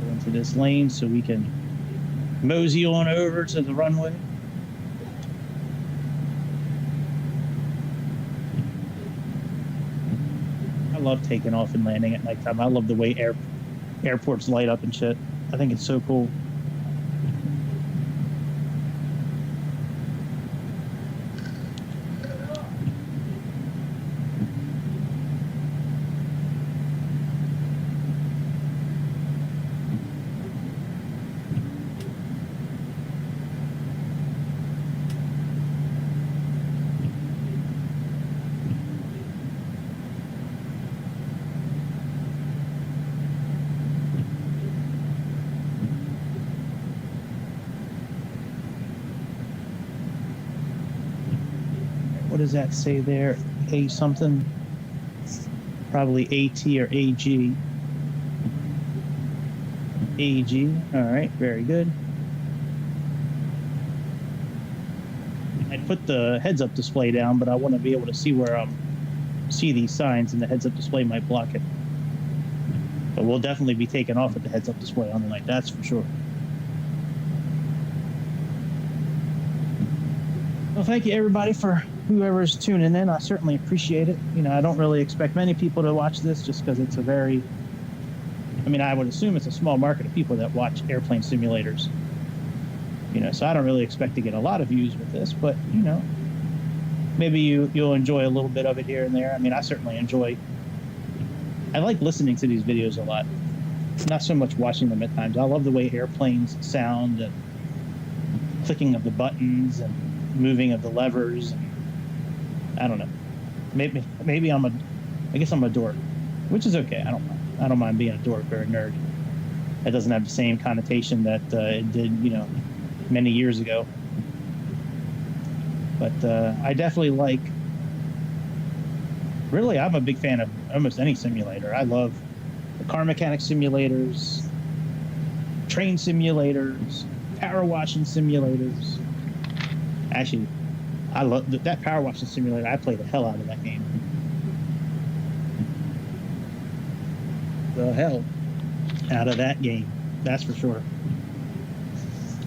Go into this lane so we can mosey on over to the runway. I love taking off and landing at nighttime. I love the way airports light up and shit. I think it's so cool. What does that say there? A something? Probably AT or AG. AG. All right, very good. I'd put the heads-up display down, but I want to be able to see where see these signs, and the heads-up display might block it. But we'll definitely be taking off with the heads-up display on the night, that's for sure. Well, thank you everybody for whoever's tuning in. I certainly appreciate it. You know, I don't really expect many people to watch this just because it's a very, I mean, I would assume it's a small market of people that watch airplane simulators. You know, so I don't really expect to get a lot of views with this, but, you know, maybe you'll enjoy a little bit of it here and there. I mean, I certainly enjoy, I like listening to these videos a lot. Not so much watching them at times. I love the way airplanes sound and clicking of the buttons and moving of the levers. I don't know. Maybe I guess I'm a dork, which is okay. I don't mind. I don't mind being a dork or a nerd. It doesn't have the same connotation that it did, you know, many years ago. But I definitely like. Really, I'm a big fan of almost any simulator. I love the car mechanic simulators, train simulators, power washing simulators. Actually, I love that power washing simulator. I played the hell out of that game. The hell out of that game. That's for sure.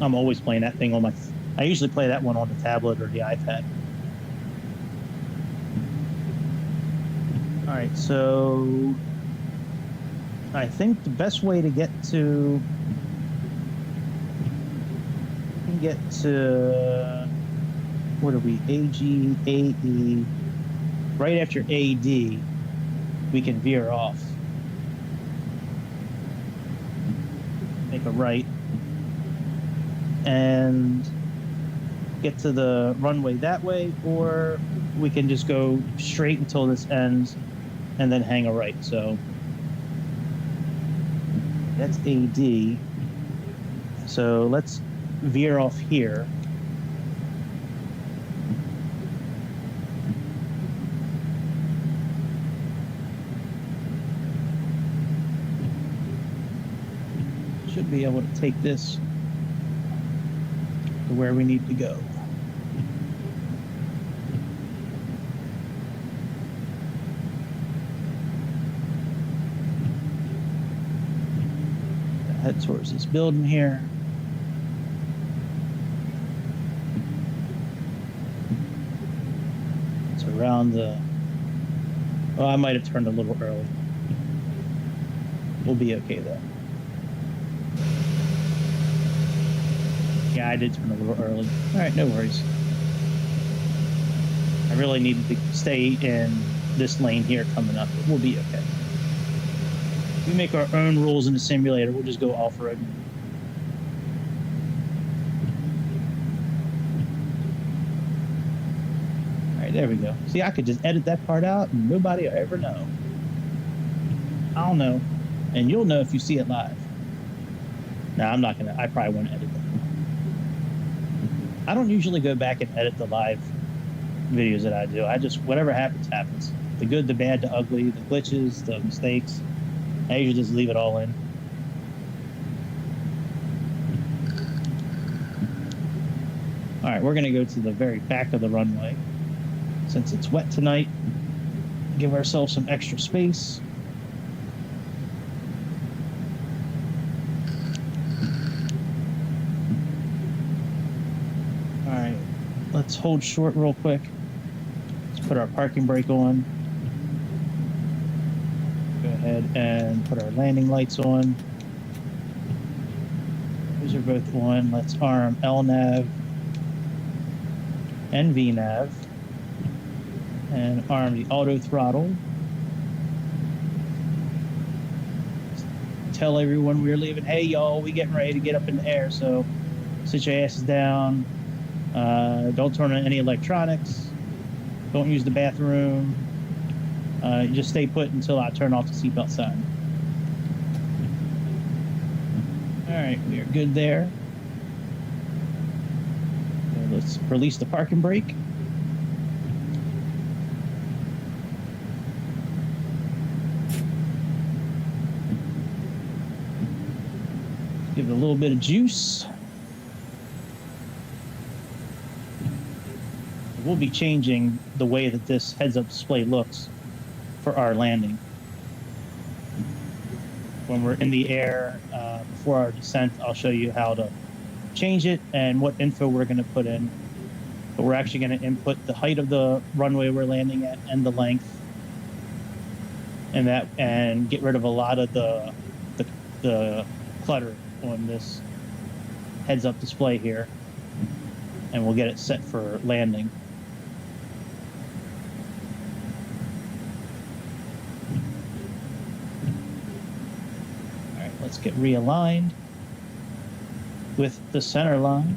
I'm always playing that thing on my... I usually play that one on the tablet or the iPad. All right, so I think the best way to get to what are we? AG, AE. Right after AD, we can veer off. Make a right. And get to the runway that way, or we can just go straight until this ends and then hang a right. So that's AD. So let's veer off here. Should be able to take this to where we need to go. Head towards this building here. It's around the... Oh, I might have turned a little early. We'll be okay though. Yeah, I did turn a little early. All right, no worries. I really needed to stay in this lane here coming up, but we'll be okay. We make our own rules in the simulator. We'll just go off-road. All right, there we go. See, I could just edit that part out and nobody will ever know. I'll know. And you'll know if you see it live. No, I'm not going to. I probably won't edit it. I don't usually go back and edit the live videos that I do. I just, whatever happens, happens. The good, the bad, the ugly, the glitches, the mistakes. I usually just leave it all in. All right, we're going to go to the very back of the runway. Since it's wet tonight, give ourselves some extra space. All right, let's hold short real quick. Let's put our parking brake on. Go ahead and put our landing lights on. Those are both on. Let's arm LNAV and VNAV and arm the auto throttle. Tell everyone we're leaving. Hey y'all, we getting ready to get up in the air, so sit your asses down. Don't turn on any electronics. Don't use the bathroom. Just stay put until I turn off the seatbelt sign. All right, we are good there. Let's release the parking brake. Give it a little bit of juice. We'll be changing the way that this heads-up display looks for our landing. When we're in the air, before our descent, I'll show you how to change it and what info we're going to put in. But we're actually going to input the height of the runway we're landing at and the length, and get rid of a lot of the clutter on this heads-up display here, and we'll get it set for landing. All right, let's get realigned with the center line.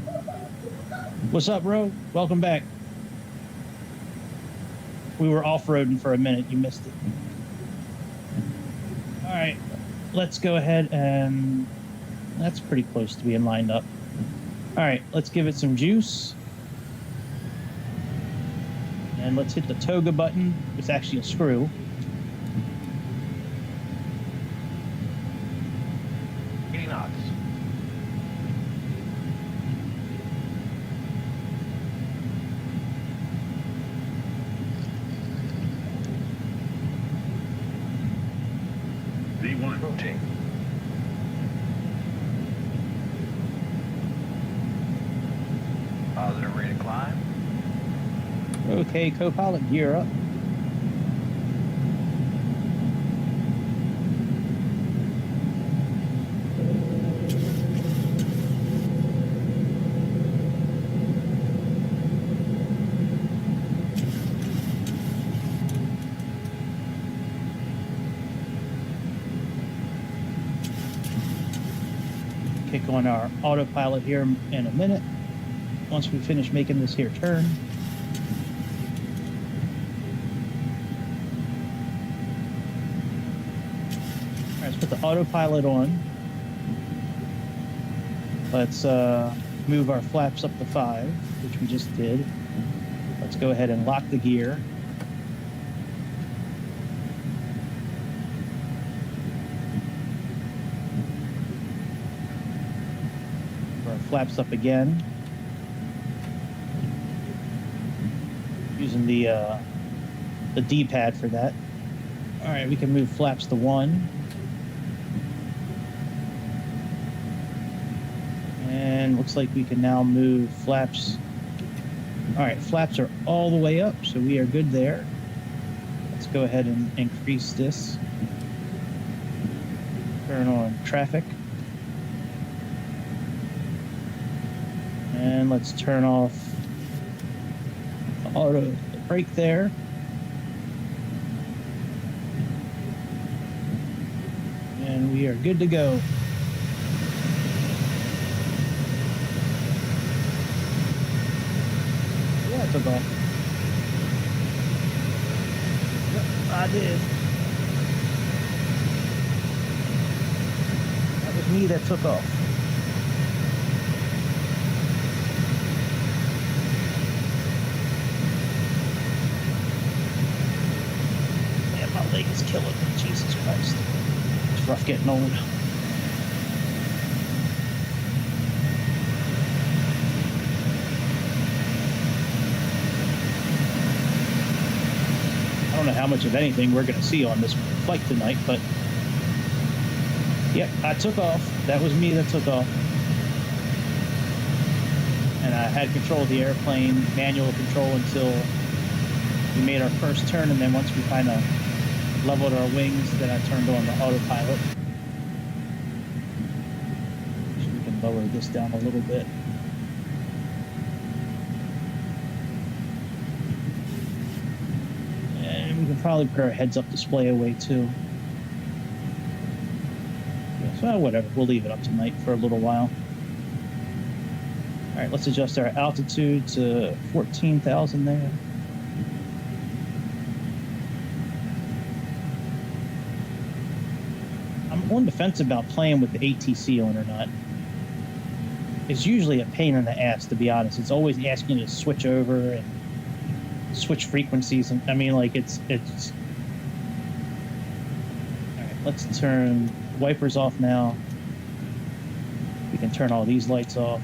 What's up, bro? Welcome back. We were off-roading for a minute. You missed it. All right, let's go ahead and... That's pretty close to being lined up. All right, let's give it some juice. And let's hit the toga button. It's actually a screw.
knots. V1. Rotate. Positive rate of climb.
Okay, co-pilot, gear up. Kick on our autopilot here in a minute, once we finish making this here turn. All right, let's put the autopilot on. Let's move our flaps up to 5, which we just did. Let's go ahead and lock the gear. Flaps up again, using the D-pad for that. All right, we can move flaps to 1, and looks like we can now move flaps. All right, flaps are all the way up, so we are good there. Let's go ahead and increase this. Turn on traffic. And let's turn off the auto brake there. And we are good to go. Yeah, I took off. Yep, I did. That was me that took off. headache is killing me. Jesus Christ. It's rough getting old. I don't know how much of anything we're going to see on this flight tonight, but yep, I took off. That was me that took off. And I had control of the airplane, manual control, until we made our first turn, and then once we kind of leveled our wings, then I turned on the autopilot. So we can lower this down a little bit. And we can probably put our heads-up display away too. Yeah, so whatever, we'll leave it up tonight for a little while. All right, let's adjust our altitude to 14,000 there. I'm on the fence about playing with the ATC on or not. It's usually a pain in the ass, to be honest. It's always asking you to switch over and switch frequencies. And I mean, like, it's... All right, let's turn wipers off now. We can turn all these lights off.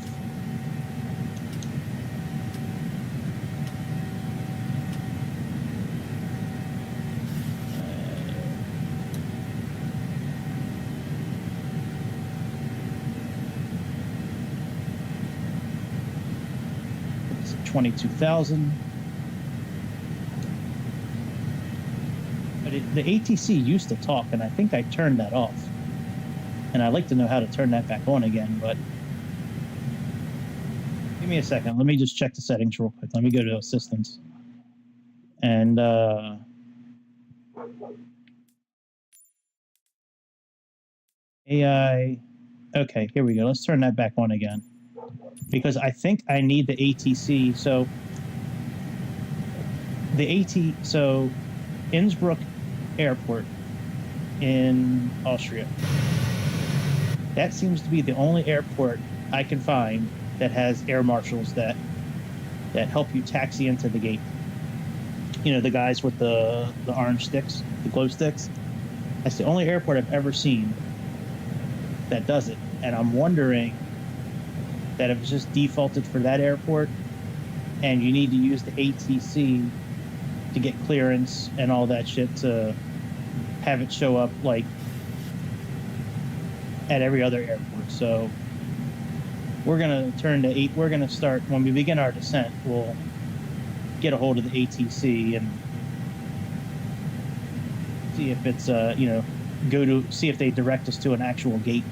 It's 22,000. But the ATC used to talk, and I think I turned that off. And I'd like to know how to turn that back on again, but give me a second. Let me just check the settings real quick. Let me go to assistance. And AI. Okay, here we go. Let's turn that back on again. Because I think I need the ATC. So so Innsbruck Airport in Austria. That seems to be the only airport I can find that has air marshals that help you taxi into the gate. You know, the guys with the orange sticks, the glow sticks. That's the only airport I've ever seen that does it. And I'm wondering that if it's just defaulted for that airport and you need to use the ATC to get clearance and all that shit to have it show up like at every other airport. So we're going to turn to we're going to start, when we begin our descent, we'll get a hold of the ATC and see if it's, you know, see if they direct us to an actual gate.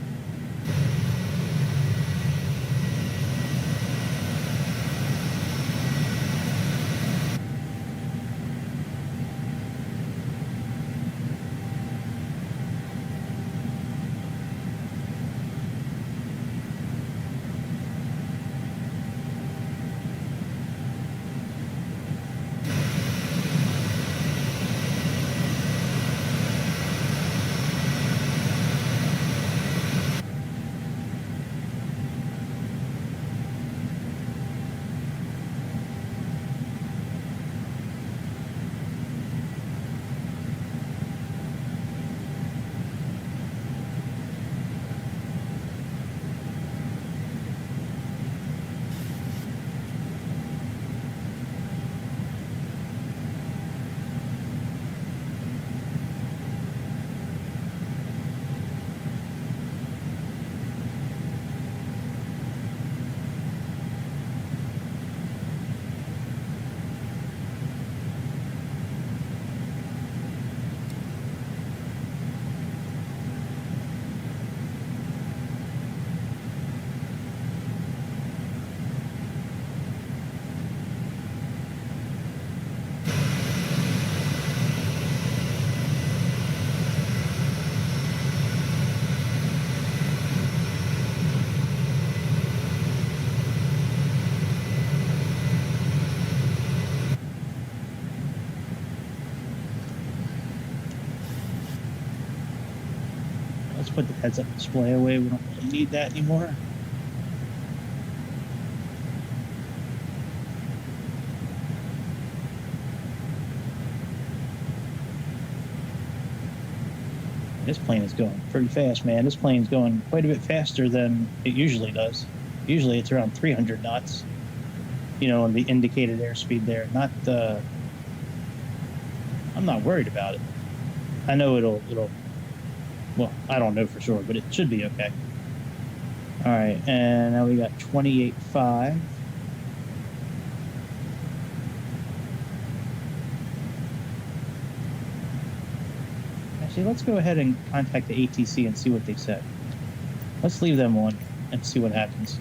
Let's put the heads-up display away. We don't really need that anymore. This plane is going pretty fast, man. This plane's going quite a bit faster than it usually does. Usually it's around 300 knots, you know, on the indicated airspeed there. Not, I'm not worried about it. I know it'll, well, I don't know for sure, but it should be okay. All right, and now we got 28.5. Actually, let's go ahead and contact the ATC and see what they said. Let's leave them on and see what happens.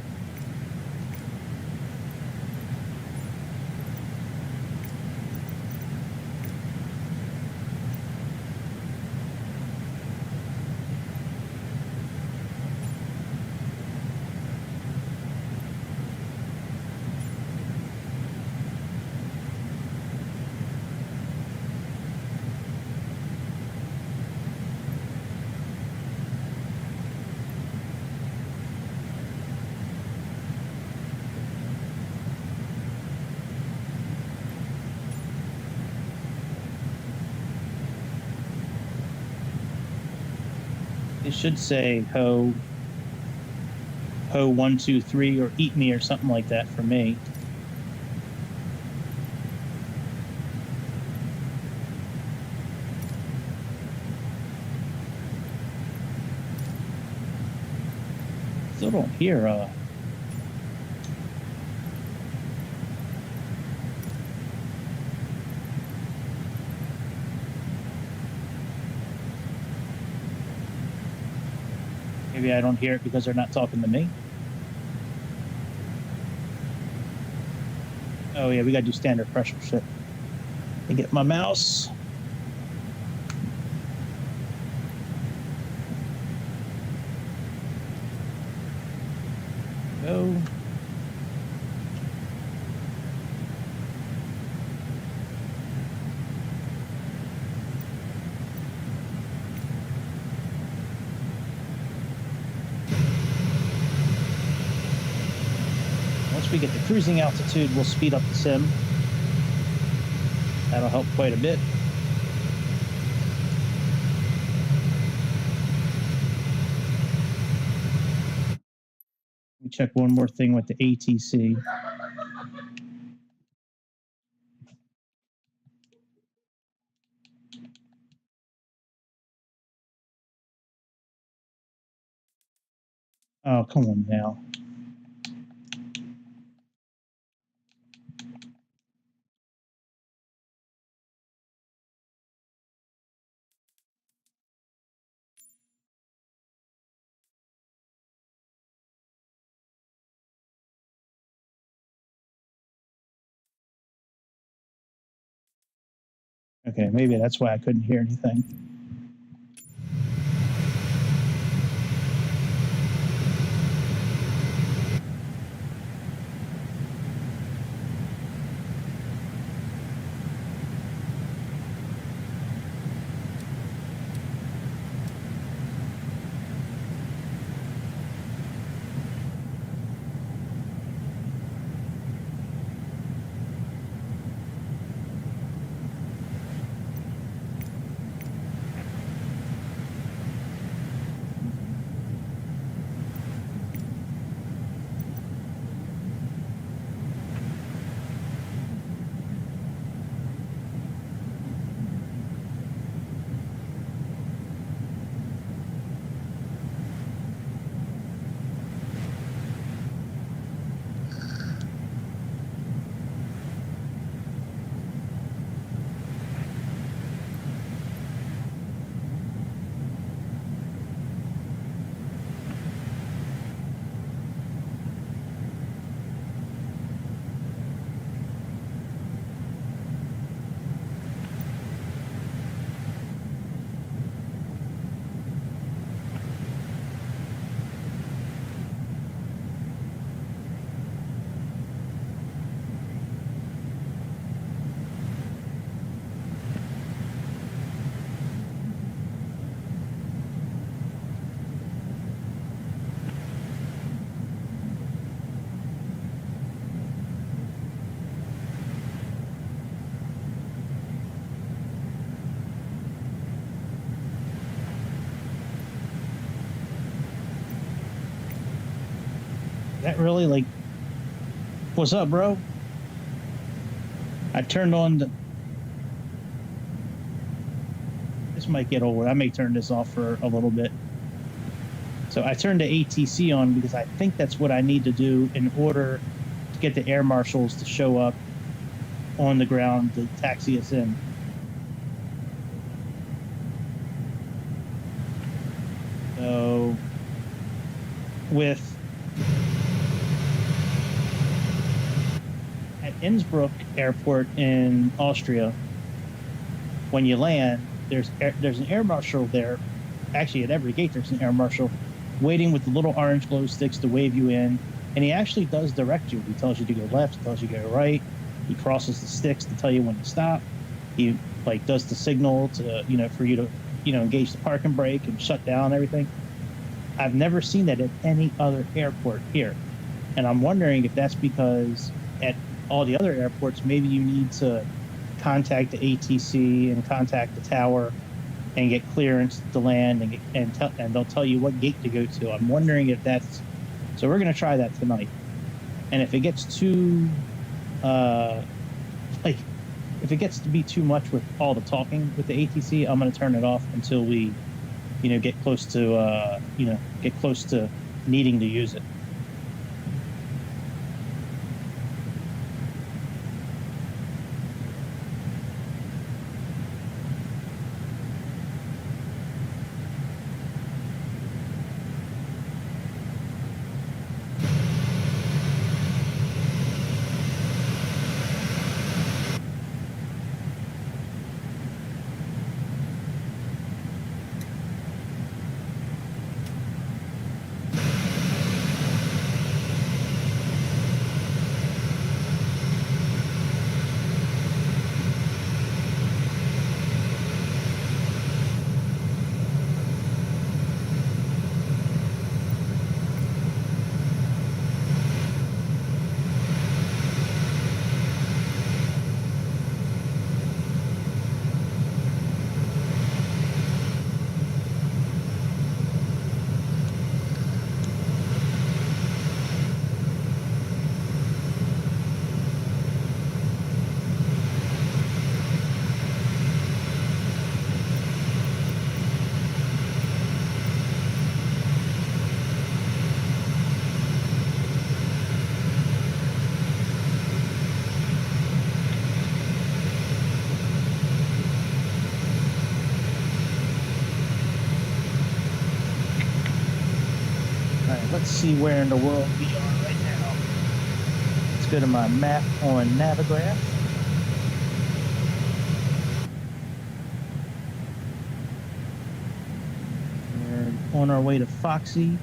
It should say ho 123 or eat me or something like that for me. Still don't hear maybe I don't hear it because they're not talking to me. Oh yeah, we gotta do standard pressure shit. Let me get my mouse. Go. Once we get the cruising altitude, we'll speed up the sim. That'll help quite a bit. Let me check one more thing with the ATC. Oh, come on now. Okay, maybe that's why I couldn't hear anything. that really like, what's up, bro? I turned on the, this might get old. I may turn this off for a little bit. So I turned the ATC on because I think that's what I need to do in order to get the air marshals to show up on the ground to taxi us in. So at Innsbruck Airport in Austria, when you land, there's an air marshal there. Actually, at every gate, there's an air marshal waiting with the little orange glow sticks to wave you in. And he actually does direct you. He tells you to go left, he tells you to go right. He crosses the sticks to tell you when to stop. He like does the signal to, for you to, engage the parking brake and shut down everything. I've never seen that at any other airport here. And I'm wondering if that's because at all the other airports, maybe you need to contact the ATC and contact the tower and get clearance to land, and they'll tell you what gate to go to. I'm wondering if that's... So we're going to try that tonight. And if it gets too... if it gets to be too much with all the talking with the ATC, I'm going to turn it off until we, get close to, needing to use it. Let's see where in the world we are right now. Let's go to my map on Navigraph. We're on our way to Foxy.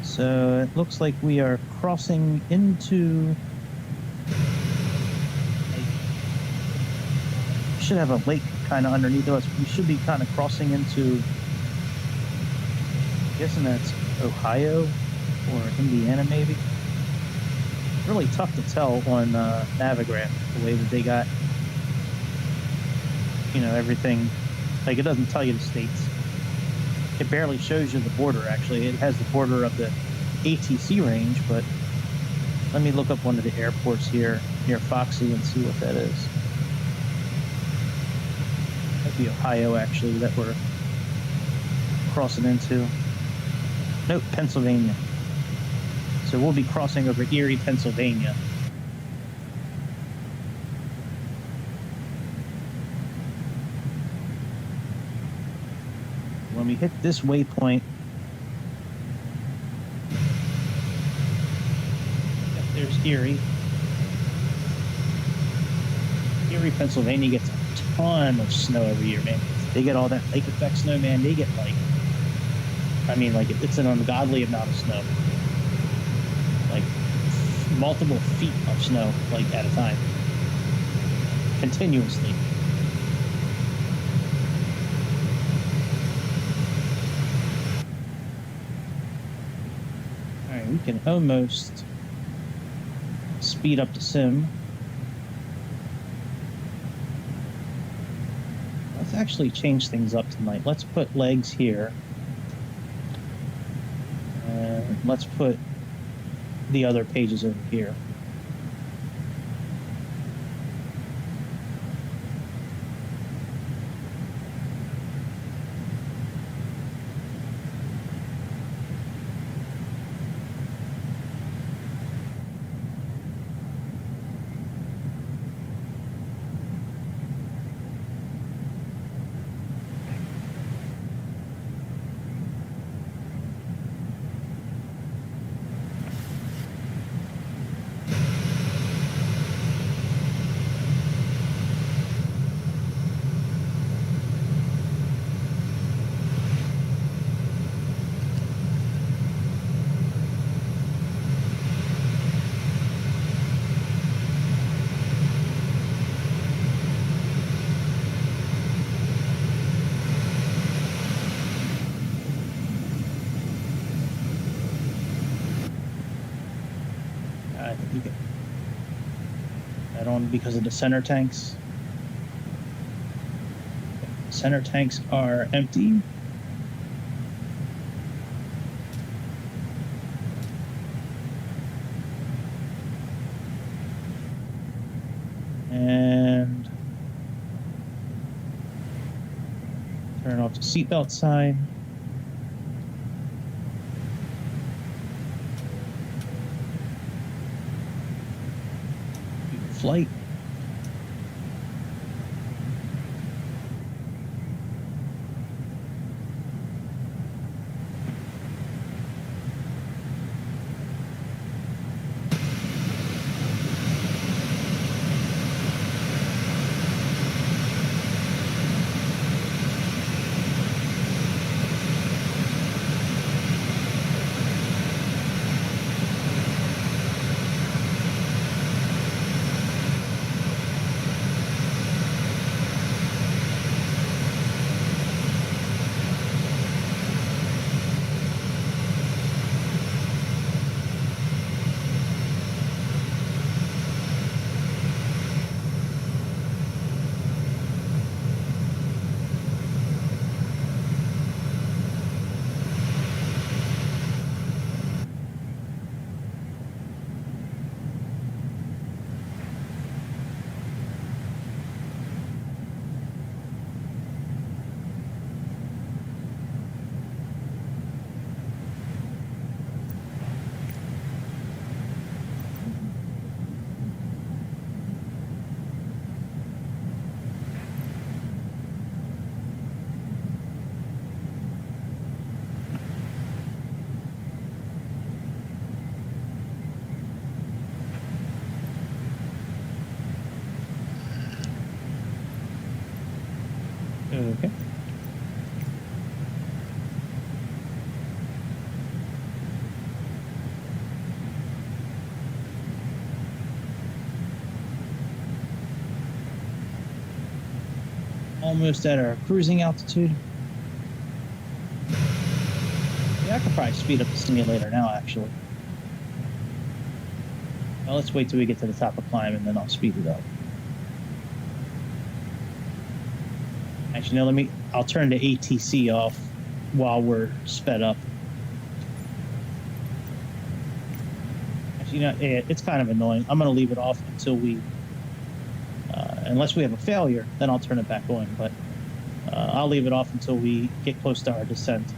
So it looks like we are crossing into... We should have a lake kind of underneath us. We should be kind of crossing into... I'm guessing that's Ohio or Indiana, maybe. Really tough to tell on Navigraph, the way that they got, everything. Like, it doesn't tell you the states. It barely shows you the border, actually. It has the border of the ATC range, but let me look up one of the airports here near Foxy and see what that is. Might be Ohio, actually, that we're crossing into. Nope, Pennsylvania. So we'll be crossing over Erie, Pennsylvania. When we hit this waypoint, yep, there's Erie. Erie, Pennsylvania gets a ton of snow every year, man. They get all that lake effect snow, man. They get it's an ungodly amount of snow. Like multiple feet of snow, at a time. Continuously. Alright, we can almost speed up the sim. Let's actually change things up tonight. Let's put legs here. let's put the other pages over here. You get that on because of the center tanks. Center tanks are empty. And turn off the seatbelt sign. Flight. Okay. Almost at our cruising altitude. Yeah, I could probably speed up the simulator now, actually. Well, let's wait till we get to the top of climb and then I'll speed it up. Actually, no, I'll turn the ATC off while we're sped up. Actually, it's kind of annoying. I'm going to leave it off until we, unless we have a failure, then I'll turn it back on. But I'll leave it off until we get close to our descent.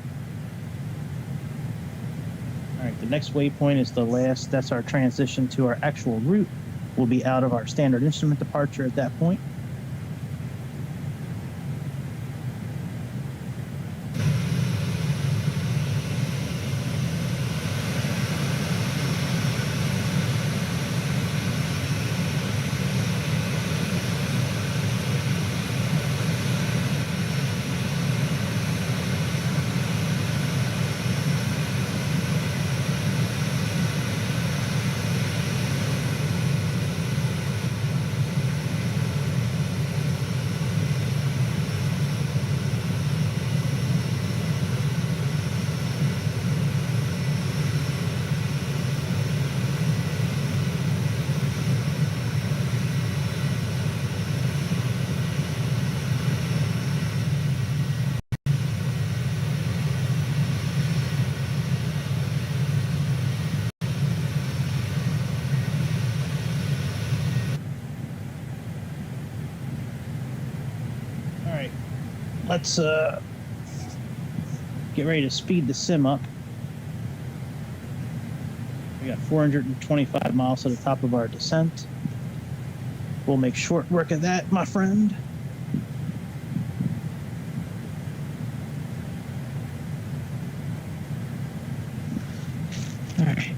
All right, the next waypoint is the last. That's our transition to our actual route. We'll be out of our standard instrument departure at that point. let's get ready to speed the sim up. We got 425 miles to the top of our descent. We'll make short work of that, my friend. All right.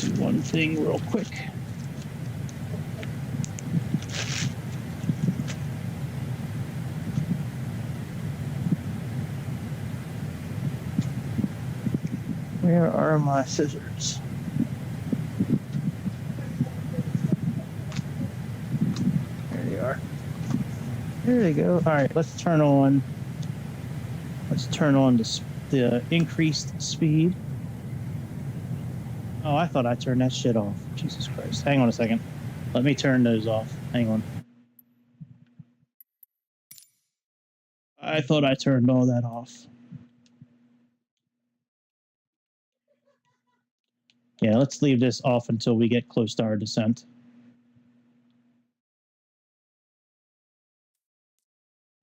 Do one thing real quick. Where are my scissors? There they are. There they go. All right, let's turn on the increased speed. Oh, I thought I turned that shit off. Jesus Christ. Hang on a second. Let me turn those off. Hang on. I thought I turned all that off. Yeah, let's leave this off until we get close to our descent.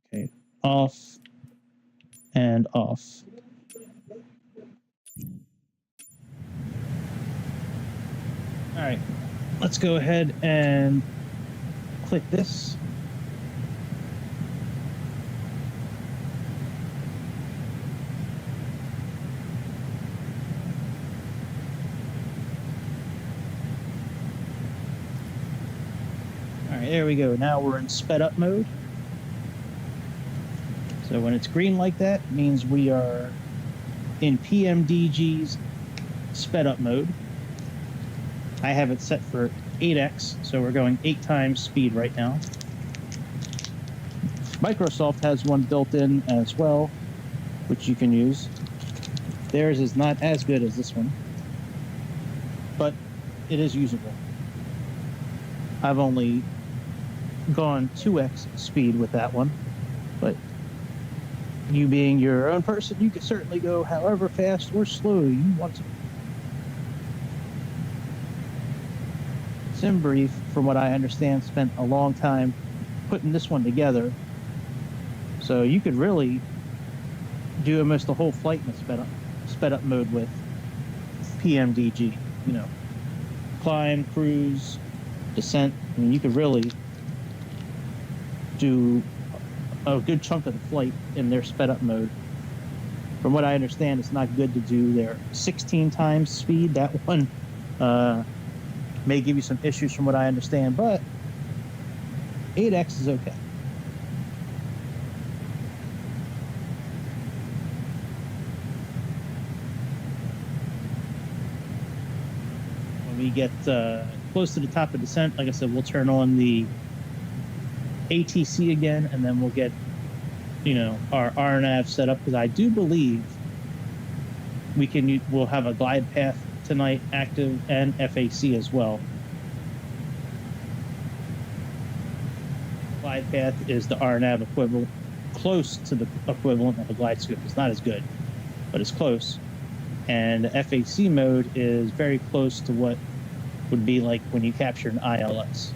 Okay, off and off. All right, let's go ahead and click this. All right, there we go. Now we're in sped up mode. So when it's green like that, it means we are in PMDG's sped up mode. I have it set for 8x, so we're going 8 times speed right now. Microsoft has one built in as well, which you can use. Theirs is not as good as this one, but it is usable. I've only gone 2x speed with that one, but you being your own person, you can certainly go however fast or slow you want to. SimBrief, from what I understand, spent a long time putting this one together, so you could really do almost the whole flight in the sped up mode with PMDG. You know, climb, cruise, descent. I mean, you could really do a good chunk of the flight in their sped up mode. From what I understand, it's not good to do their 16 times speed. That one may give you some issues from what I understand, but 8x is okay. When we get close to the top of descent, like I said, we'll turn on the ATC again, and then we'll get, you know, our RNAV set up, because I do believe we'll have a glide path tonight active and FAC as well. Glide path is the RNAV equivalent, close to the equivalent of a glide scope. It's not as good, but it's close. And the FAC mode is very close to what would be like when you capture an ILS.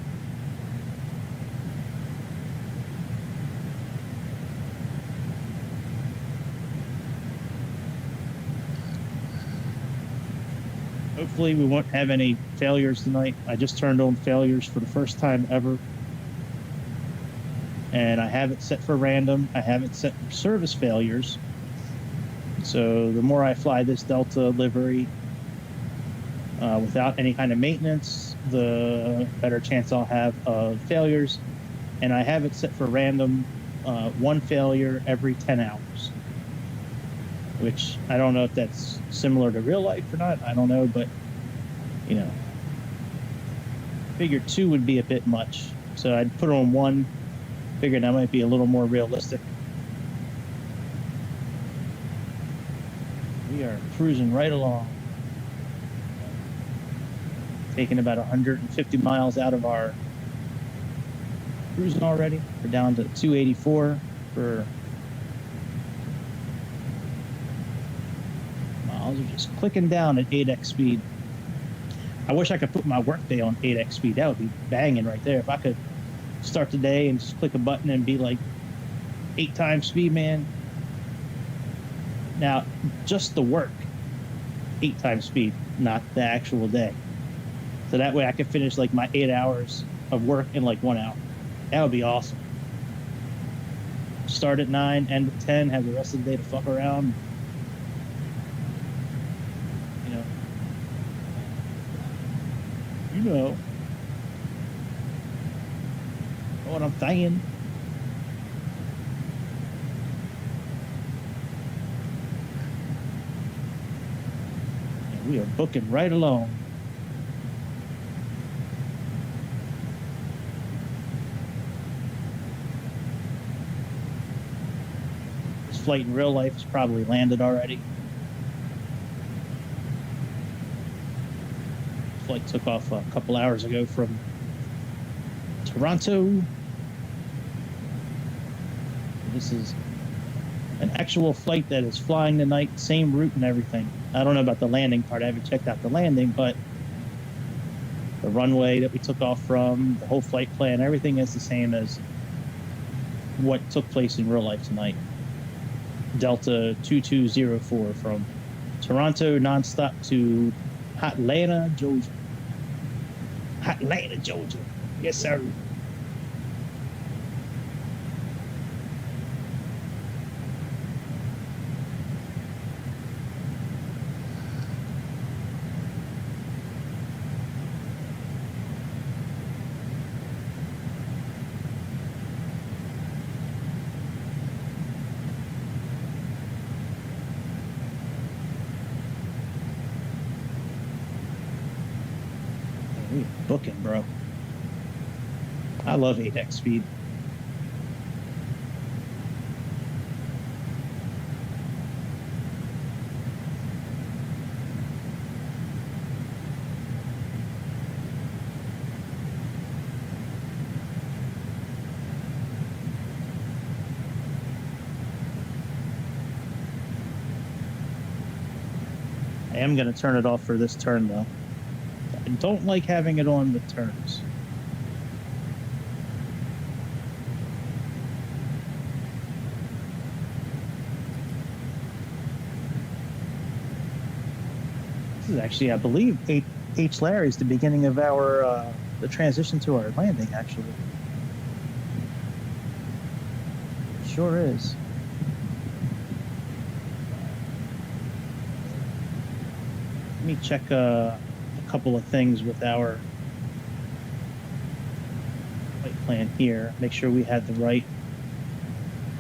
Hopefully we won't have any failures tonight. I just turned on failures for the first time ever. And I have it set for random. I have it set for service failures. So the more I fly this Delta livery without any kind of maintenance, the better chance I'll have of failures. And I have it set for random, 1 failure every 10 hours. Which I don't know if that's similar to real life or not. I don't know, but, you know, figure 2 would be a bit much. So I'd put on 1, figured that might be a little more realistic. We are cruising right along. Taking about 150 miles out of our cruising already. We're down to 284 for miles. Are just clicking down at 8x speed. I wish I could put my workday on 8x speed. That would be banging right there. If I could start the day and just click a button and be like 8 times speed, man. Now, just the work, 8 times speed, not the actual day. So that way I could finish like my 8 hours of work in like 1 hour. That would be awesome. Start at 9, end at 10, have the rest of the day to fuck around. You know what I'm saying. And we are booking right along. This flight in real life has probably landed already. Flight took off a couple hours ago from Toronto. This is an actual flight that is flying tonight, same route and everything. I don't know about the landing part. I haven't checked out the landing, but the runway that we took off from, the whole flight plan, everything is the same as what took place in real life tonight. Delta 2204 from Toronto nonstop to Atlanta, Georgia. Atlanta, Georgia. Yes, sir. Booking, bro. I love 8x speed. I am going to turn it off for this turn, though. I don't like having it on with turns. This is actually, I believe, H. Larry's the beginning of our the transition to our landing, actually. It sure is. Let me check a couple of things with our flight plan here. Make sure we had the right.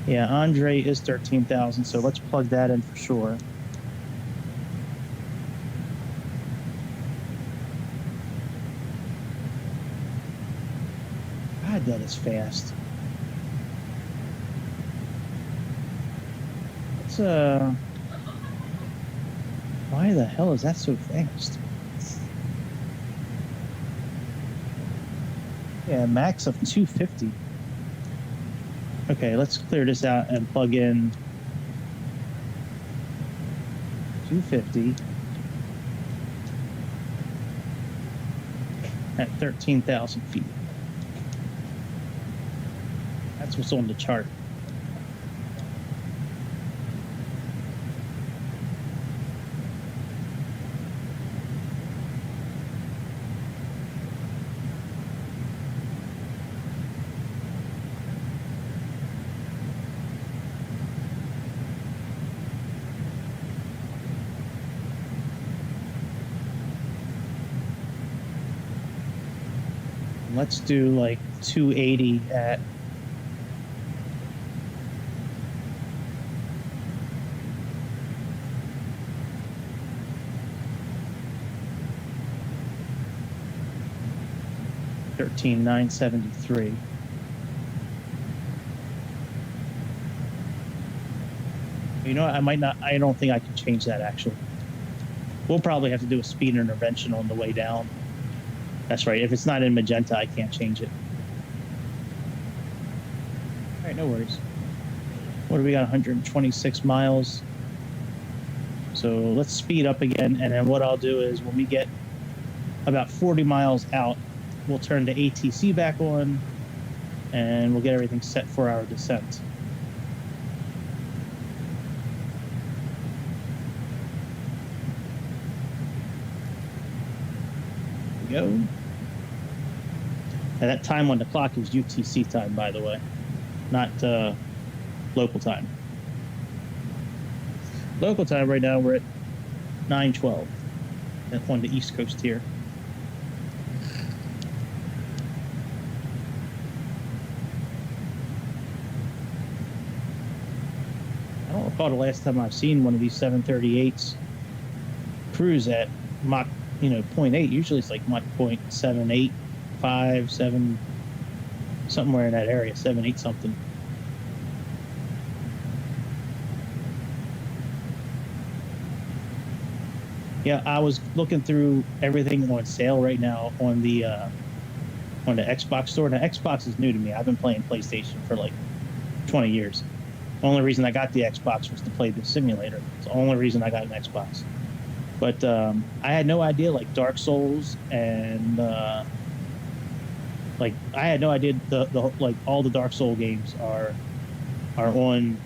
Yeah, Andre is 13,000, so let's plug that in for sure. God, that is fast. Let's why the hell is that so fast? Yeah, max of 250. Okay, let's clear this out and plug in 250 at 13,000 feet. That's what's on the chart. Let's do like 280 at $13,973. You know, I don't think I can change that actually. We'll probably have to do a speed intervention on the way down. That's right. If it's not in magenta, I can't change it. All right, no worries. What do we got? 126 miles. So let's speed up again. And then what I'll do is when we get about 40 miles out, we'll turn the ATC back on and we'll get everything set for our descent. go. And that time on the clock is UTC time, by the way, not local time. Local time right now, we're at 9:12 on the East Coast here. I don't recall the last time I've seen one of these 738s cruise at Mach, 0.8. Usually it's like Mach 0.78, 5, 7, somewhere in that area, 7, 8 something. Yeah, I was looking through everything on sale right now on the Xbox store. Now, Xbox is new to me. I've been playing PlayStation for like 20 years. The only reason I got the Xbox was to play the simulator. It's the only reason I got an Xbox. But I had no idea, like Dark Souls and I had no idea the like all the Dark Soul games are on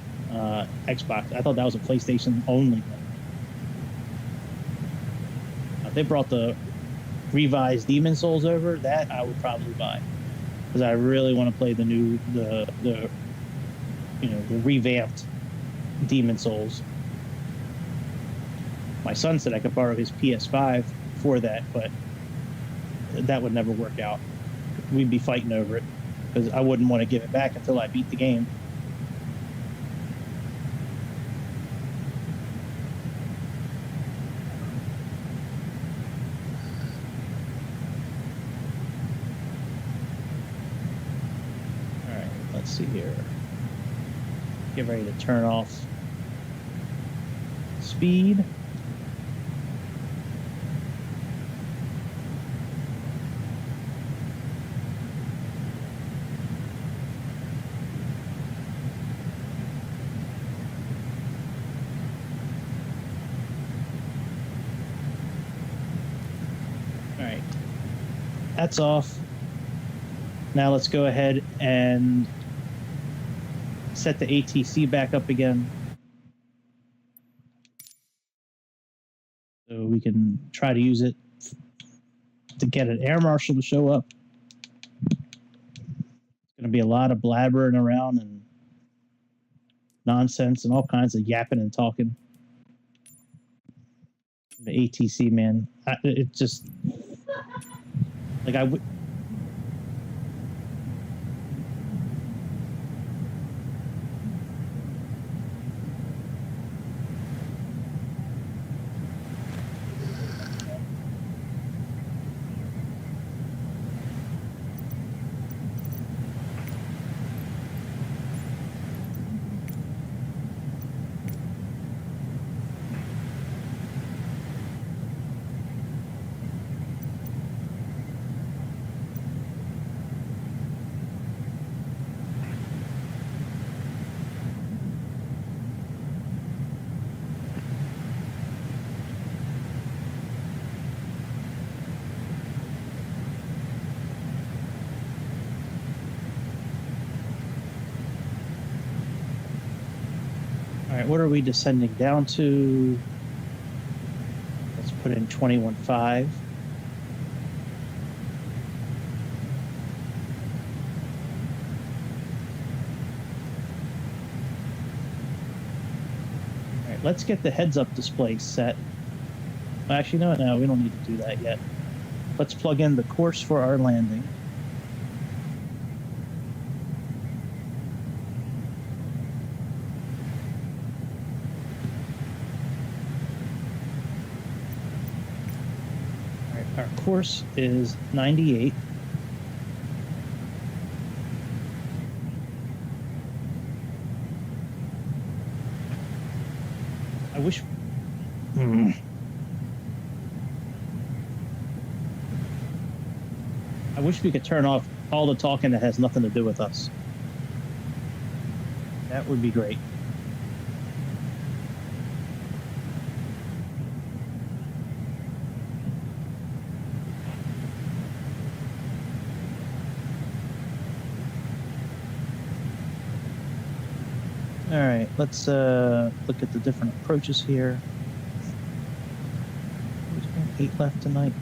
Xbox. I thought that was a PlayStation only thing. If they brought the revised Demon Souls over, that I would probably buy, because I really want to play the new the revamped Demon Souls. My son said I could borrow his PS5 for that, but that would never work out. We'd be fighting over it, because I wouldn't want to give it back until I beat the game. Alright, let's see here. Get ready to turn off speed. That's off. Now let's go ahead and set the ATC back up again, so we can try to use it to get an air marshal to show up. It's going to be a lot of blabbering around and nonsense and all kinds of yapping and talking. The ATC, man, it just... Like I would. All right, what are we descending down to? Let's put in 21.5. All right, let's get the heads-up display set. Actually, no, we don't need to do that yet. Let's plug in the course for our landing. Our course is 98. I wish... I wish we could turn off all the talking that has nothing to do with us. That would be great. All right, let's look at the different approaches here. There's 8 left tonight.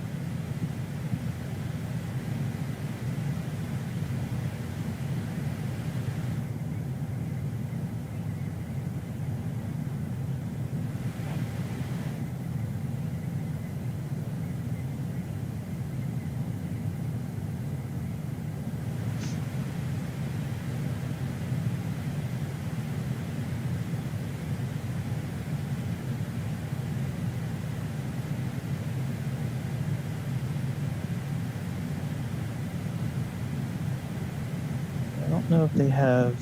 don't know if they have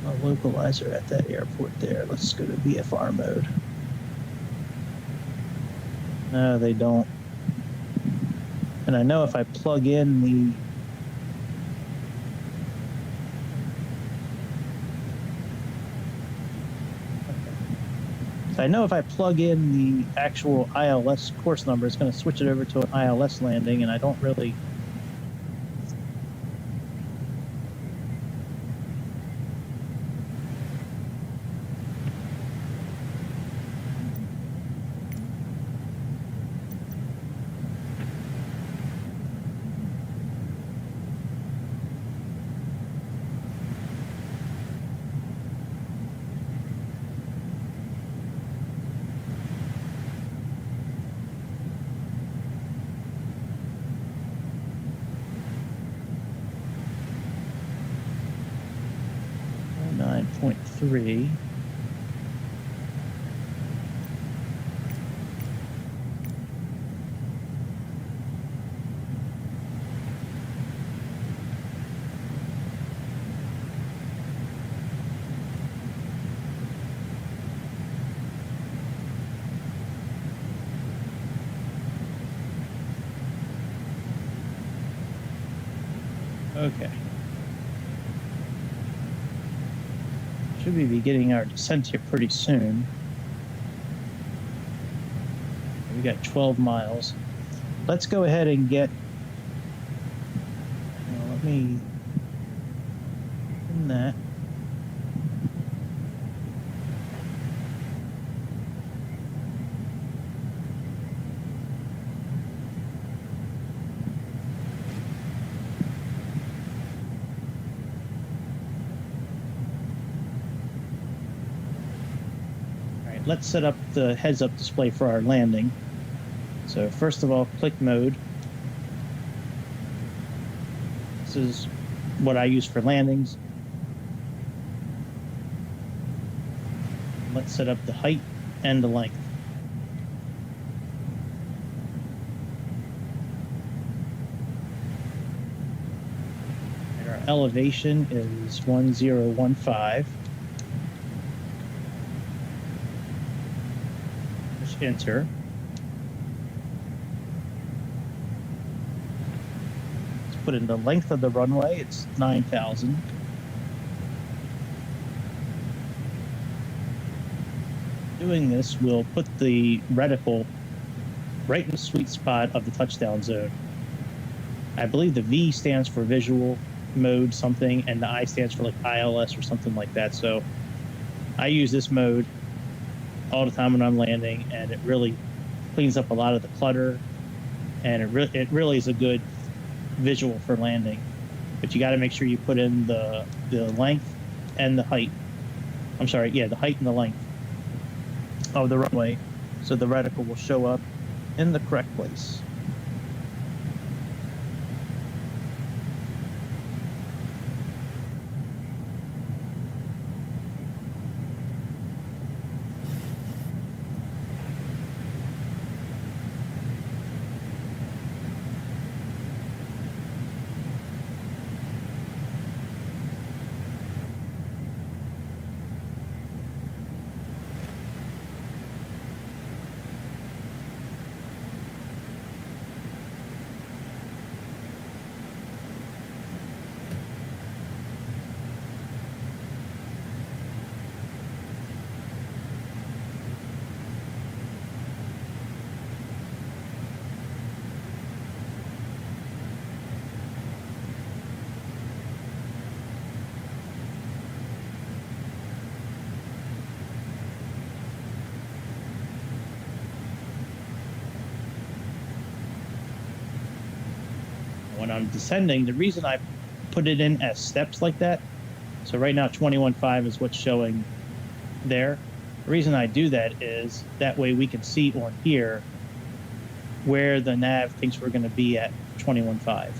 a localizer at that airport there. Let's go to VFR mode. No, they don't. And I know if I plug in the actual ILS course number, it's going to switch it over to an ILS landing, and I don't really. .3. Okay. Should we be getting our descent here pretty soon? We got 12 miles. Let's go ahead and get. Let me. In that. Let's set up the heads-up display for our landing. So first of all, click mode. This is what I use for landings. Let's set up the height and the length. And our elevation is 1015. Enter. Let's put in the length of the runway. It's 9,000. Doing this will put the reticle right in the sweet spot of the touchdown zone. I believe the V stands for visual mode something, and the I stands for like ILS or something like that. So I use this mode all the time when I'm landing, and it really cleans up a lot of the clutter, and it really is a good visual for landing. But you got to make sure you put in the length and the height. I'm sorry, yeah, the height and the length of the runway, so the reticle will show up in the correct place. When I'm descending, the reason I put it in as steps like that, so right now 21.5 is what's showing there. The reason I do that is that way we can see on here where the nav thinks we're going to be at 21.5.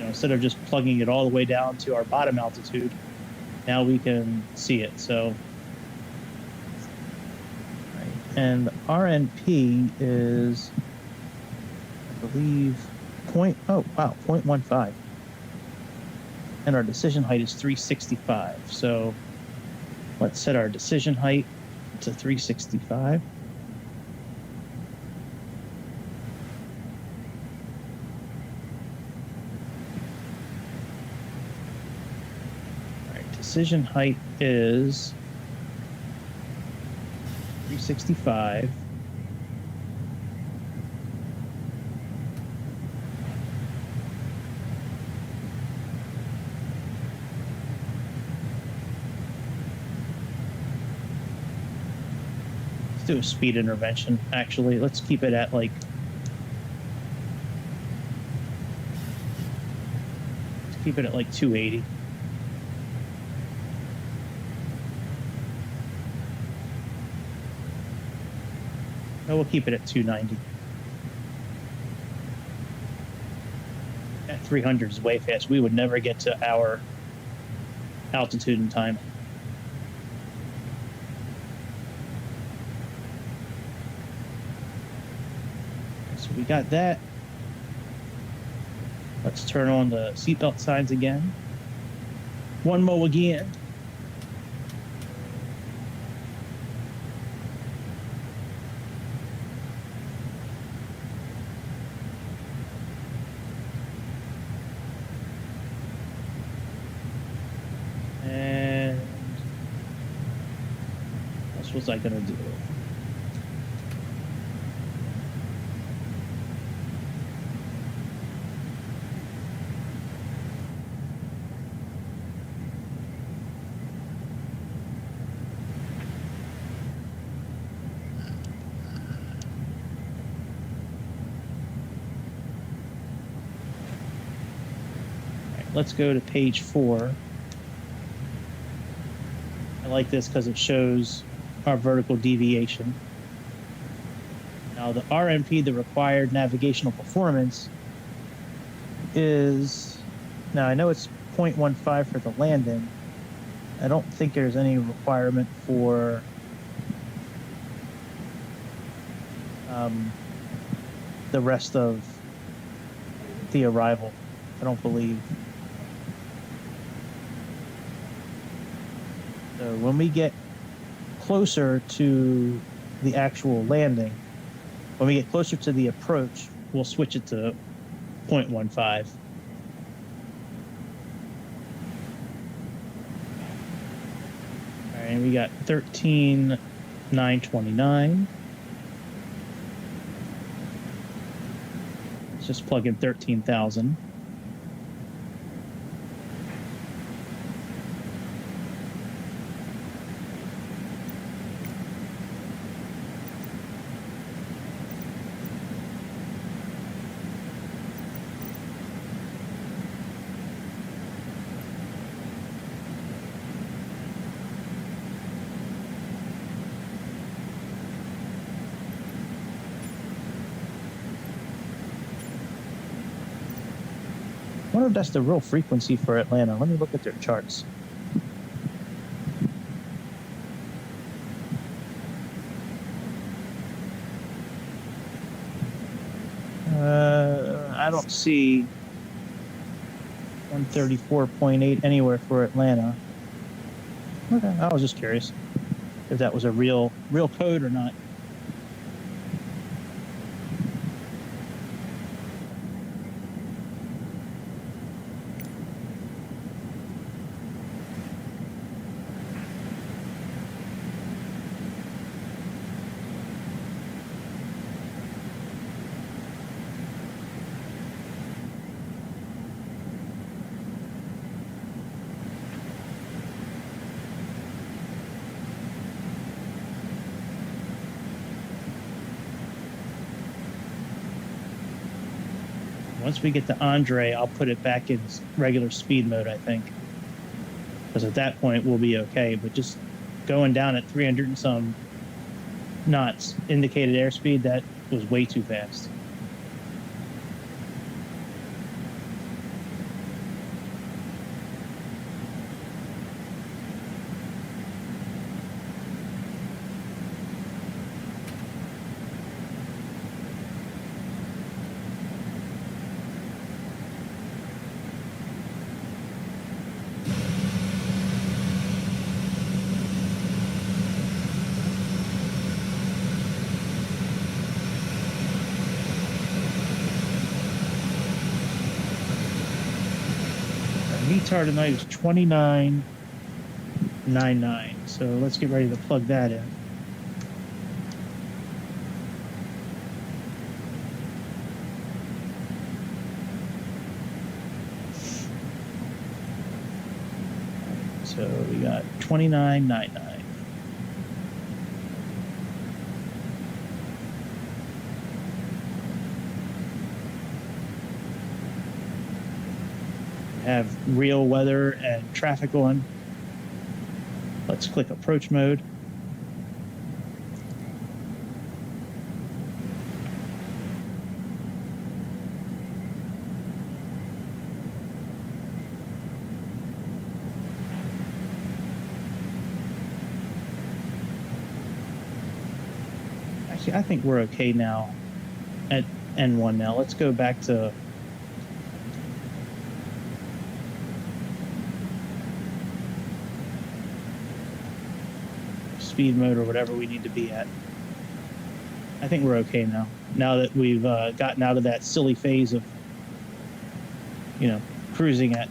Instead of just plugging it all the way down to our bottom altitude, now we can see it. So. And RNP is believe oh wow, 0.15. And our decision height is 365. So let's set our decision height to 365. All right, decision height is 365. Do a speed intervention. Actually, let's keep it at like, let's keep it at like 280. No, we'll keep it at 290. At 300 is way fast. We would never get to our altitude in time. So we got that. Let's turn on the seatbelt signs again. One more again. And what was I gonna do? Let's go to page 4. I like this because it shows our vertical deviation. Now the RNP, the required navigational performance, is, now I know it's 0.15 for the landing. I don't think there's any requirement for the rest of the arrival. I don't believe. So when we get closer to the actual landing, when we get closer to the approach, we'll switch it to 0.15. All right, and we got 13,929. Let's just plug in 13,000. I wonder if that's the real frequency for Atlanta. Let me look at their charts. I don't see 134.8 anywhere for Atlanta. Okay, I was just curious if that was a real code or not. Once we get to Andre, I'll put it back in regular speed mode, I think. Because at that point, we'll be okay. But just going down at 300 and some knots indicated airspeed, that was way too fast. VTAR tonight is 29.99. So let's get ready to plug that in. So we got 29.99. Have real weather and traffic on. Let's click approach mode. Actually, I think we're okay now at N1 now. Let's go back to speed mode or whatever we need to be at. I think we're okay now. Now that we've gotten out of that silly phase of, cruising at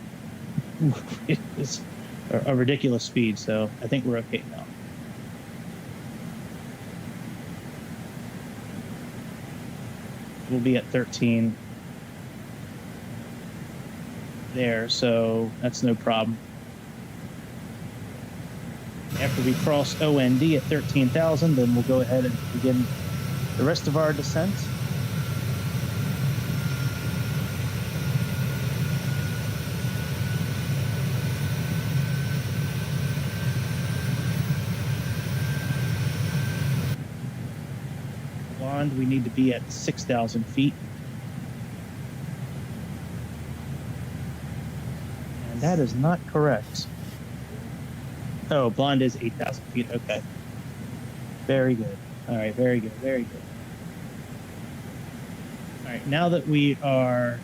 a ridiculous speed. So I think we're okay now. We'll be at 13 there, so that's no problem. After we cross OND at 13,000, then we'll go ahead and begin the rest of our descent. Blonde, we need to be at 6,000 feet. And that is not correct. Oh, blonde is 8,000 feet. Okay. Very good. All right. Very good. Very good. All right. Now that we are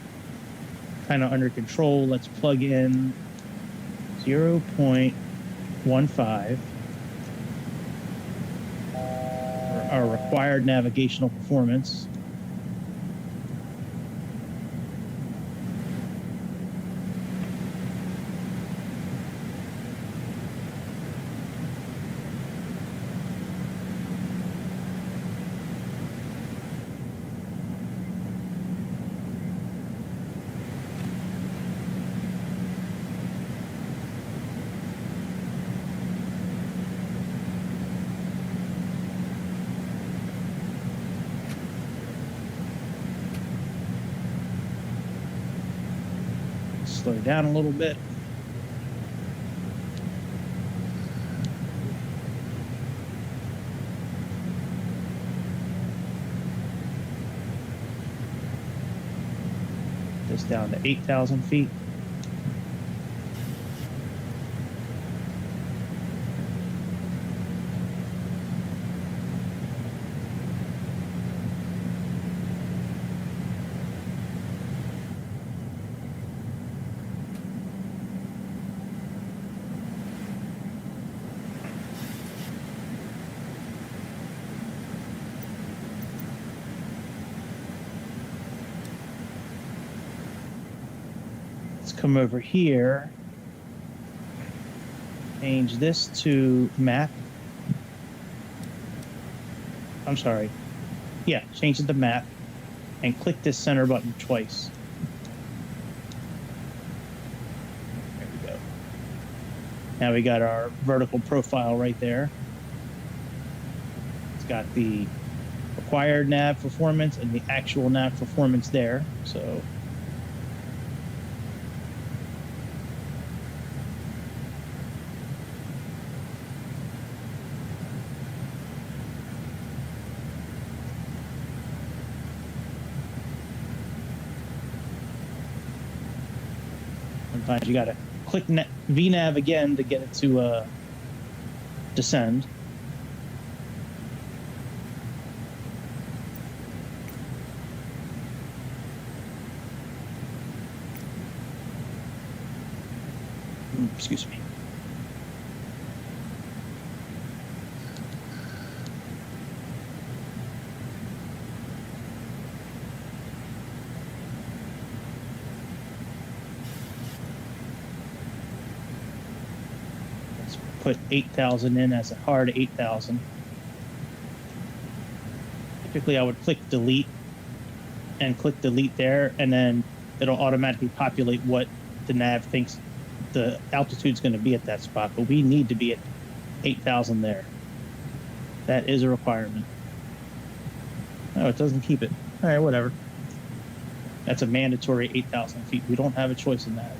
kind of under control, let's plug in 0.15 for our required navigational performance. Slow down a little bit. This down to 8,000 feet. Come over here, change this to map. I'm sorry. Yeah, change it to map and click this center button twice. There we go. Now we got our vertical profile right there. It's got the required nav performance and the actual nav performance there. So sometimes you got to click VNav again to get it to descend. Excuse me. put 8,000 in as a hard 8,000. Typically, I would click delete and click delete there, and then it'll automatically populate what the nav thinks the altitude's going to be at that spot. But we need to be at 8,000 there. That is a requirement. Oh, it doesn't keep it. All right, whatever. That's a mandatory 8,000 feet. We don't have a choice in that.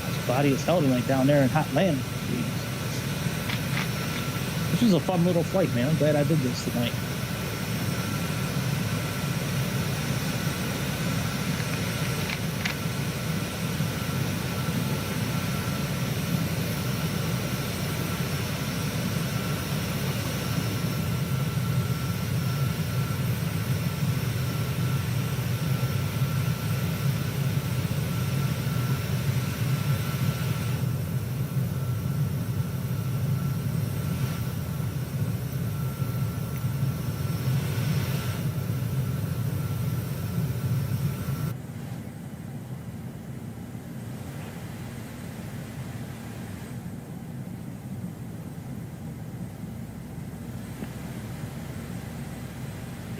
This body is held like down there in hot land. This was a fun little flight, man. I'm glad I did this tonight.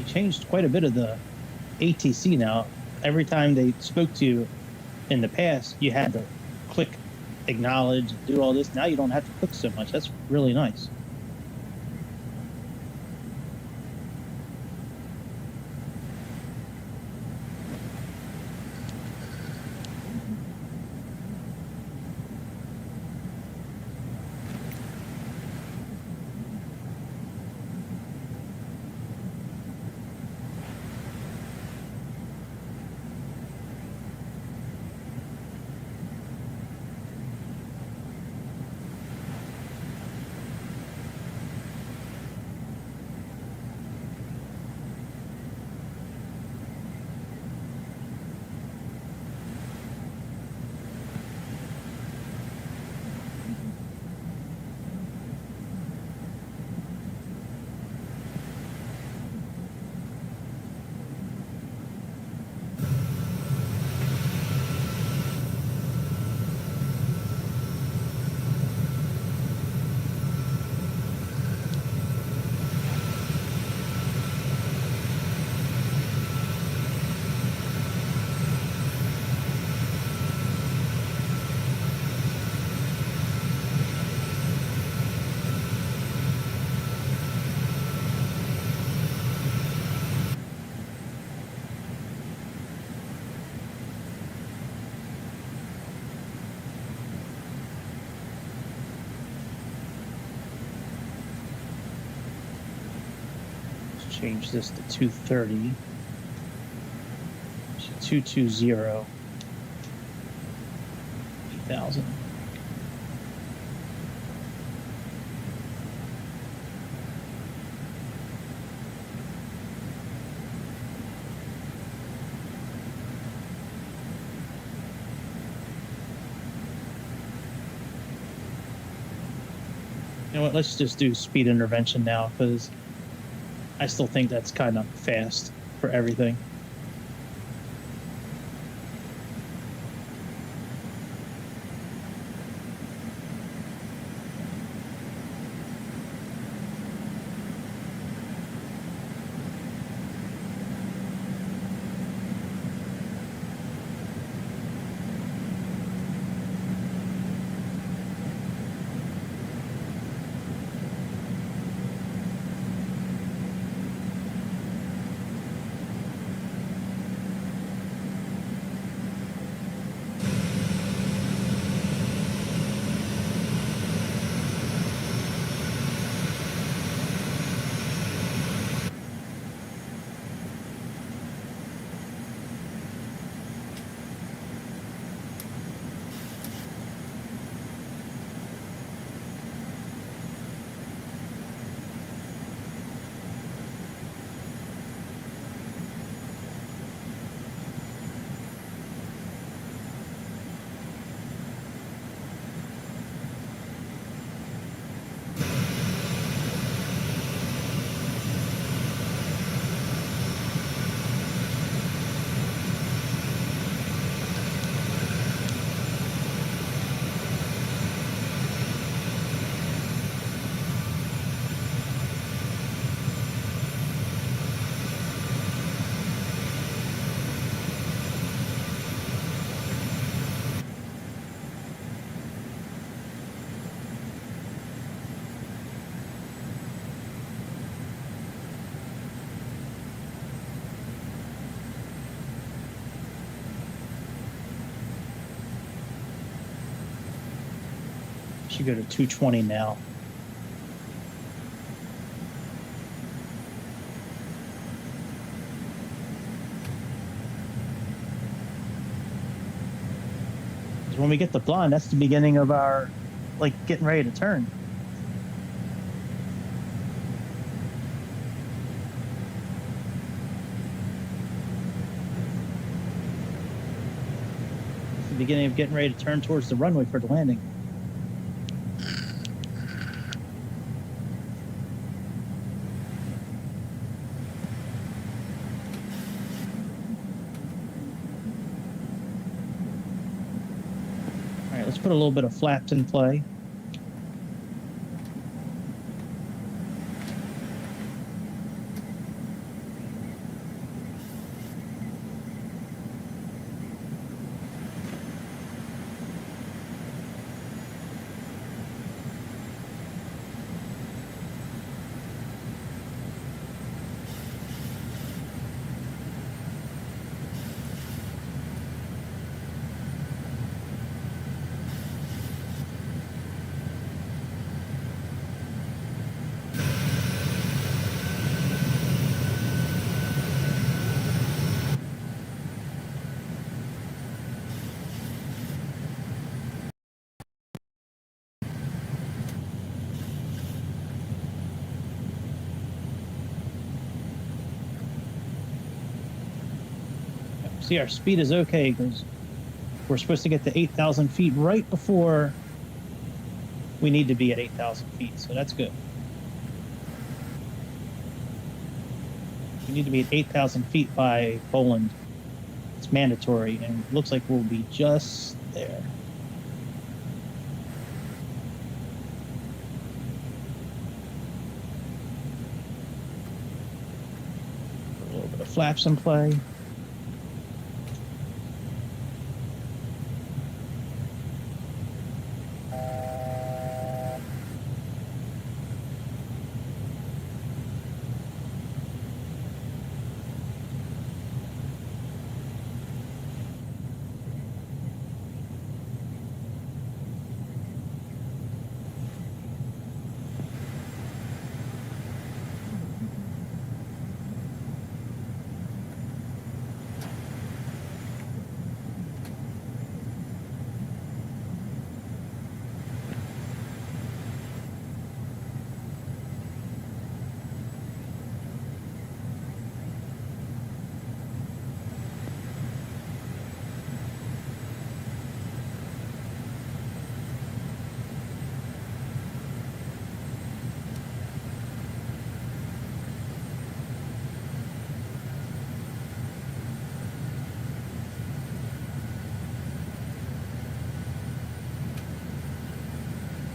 Changed quite a bit of the ATC now. Every time they spoke to you in the past, you had to click acknowledge and do all this. Now you don't have to click so much. That's really nice. Change this to 230. 220. 8,000. You know what? Let's just do speed intervention now, because I still think that's kind of fast for everything. Should go to 220 now. When we get the blonde, that's the beginning of our, like, getting ready to turn. It's the beginning of getting ready to turn towards the runway for the landing. Let's put a little bit of flaps in play. See, our speed is okay because we're supposed to get to 8,000 feet right before we need to be at 8,000 feet, so that's good. We need to be at 8,000 feet by Poland. It's mandatory, and it looks like we'll be just there. Put a little bit of flaps in play.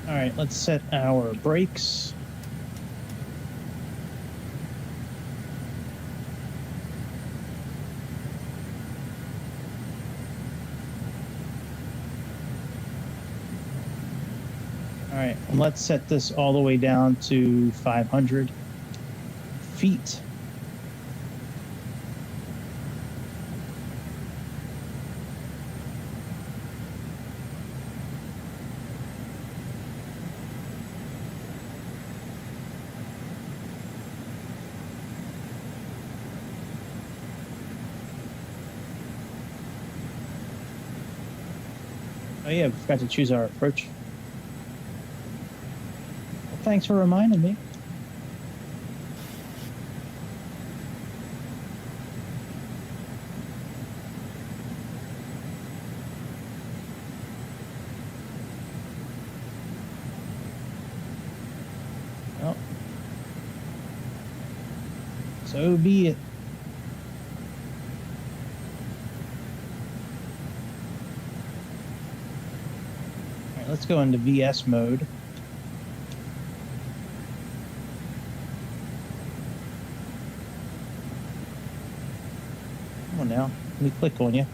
All right, let's set our brakes. All right, and let's set this all the way down to 500 feet. Oh yeah, we forgot to choose our approach. Well, thanks for reminding me. Well, so be it. Let's go into VS mode. Come on now, let me click on you.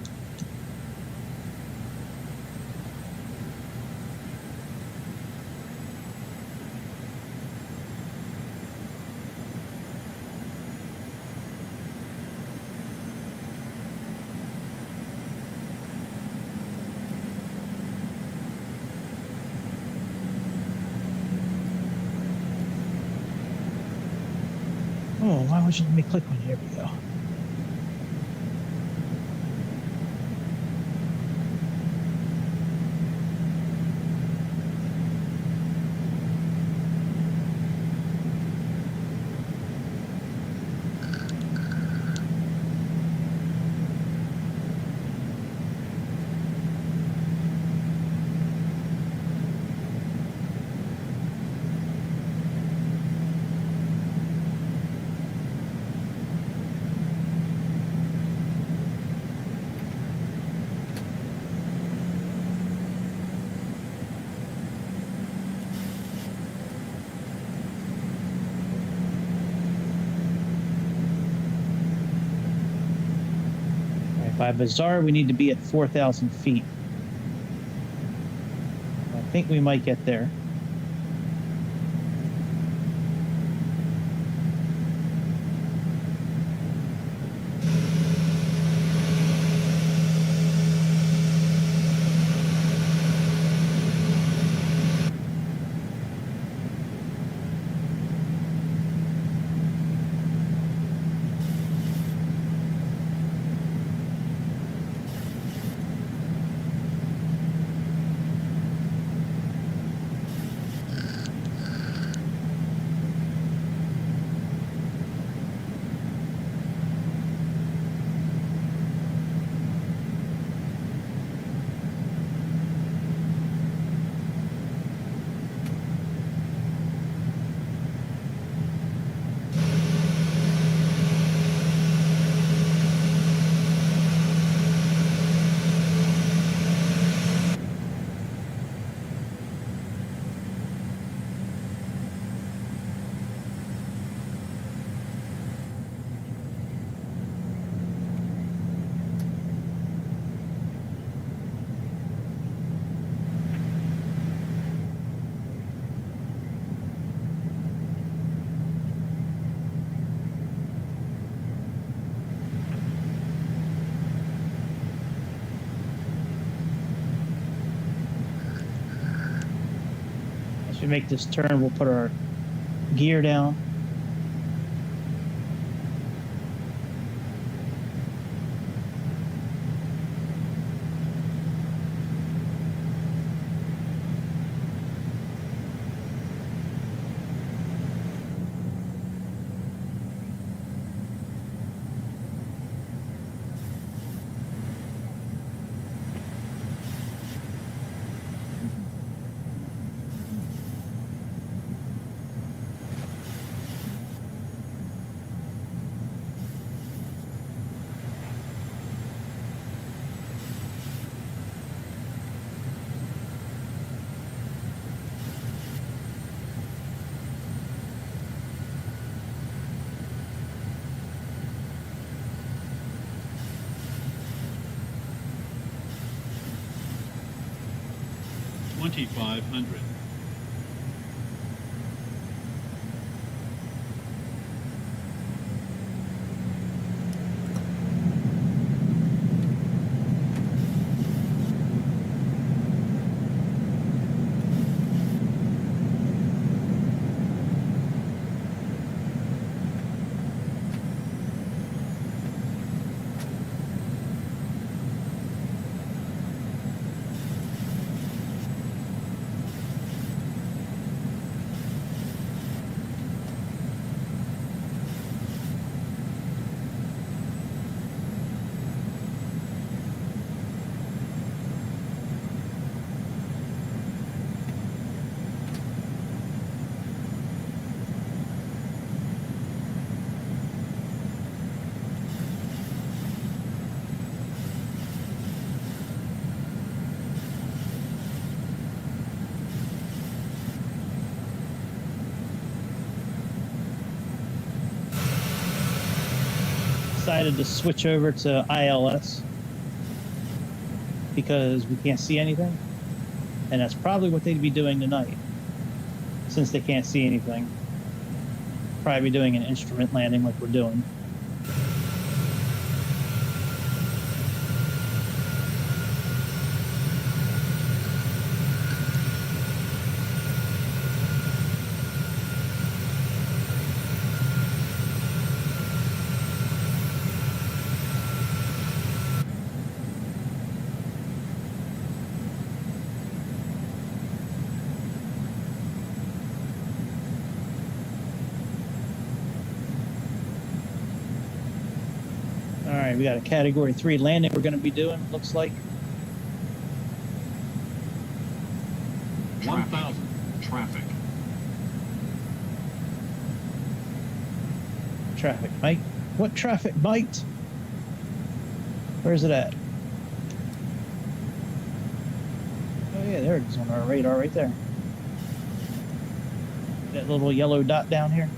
Oh, why would you let me click on it? Here we go. By Bazaar, we need to be at 4,000 feet. I think we might get there. As we make this turn, we'll put our gear down.
$2,500.
Decided to switch over to ILS because we can't see anything, and that's probably what they'd be doing tonight since they can't see anything. Probably be doing an instrument landing like we're doing. right, we got a Category 3 landing we're going to be doing, looks like.
1,000 traffic.
Traffic, Mike. What traffic, Mike? Where's it at? Oh yeah, there it is on our radar right there. That little yellow dot down here.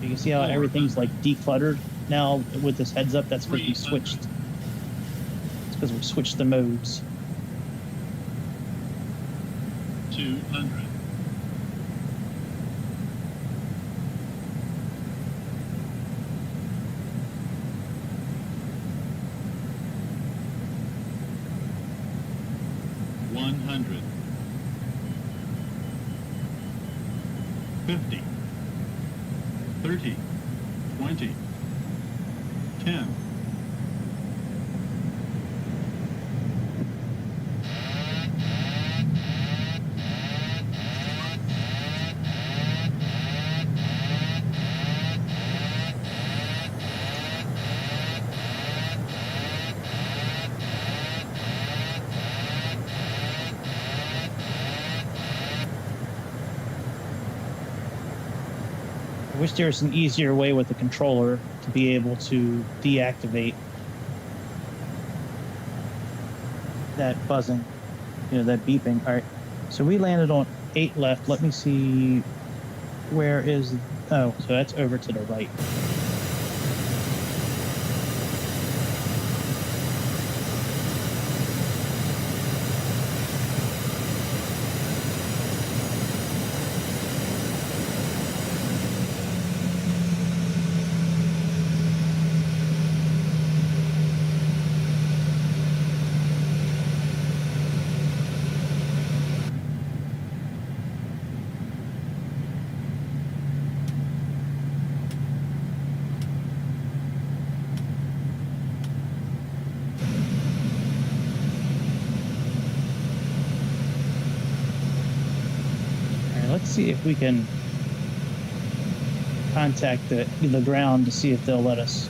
You can see how everything's like decluttered now with this heads up. That's because we switched. It's because we switched the modes.
200. $100. 50. 30, 20, 10.
I wish there was an easier way with the controller to be able to deactivate that buzzing, you know, that beeping. All right, so we landed on 8 left. Let me see, where is, oh, so that's over to the right. Let's see if we can contact the ground to see if they'll let us,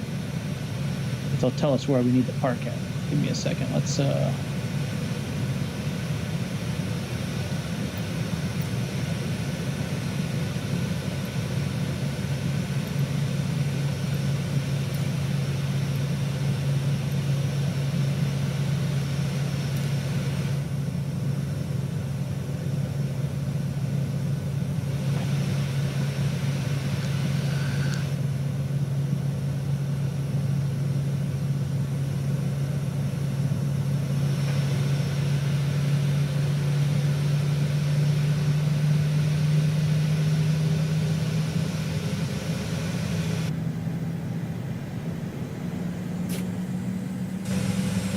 if they'll tell us where we need to park at. Give me a second. Let's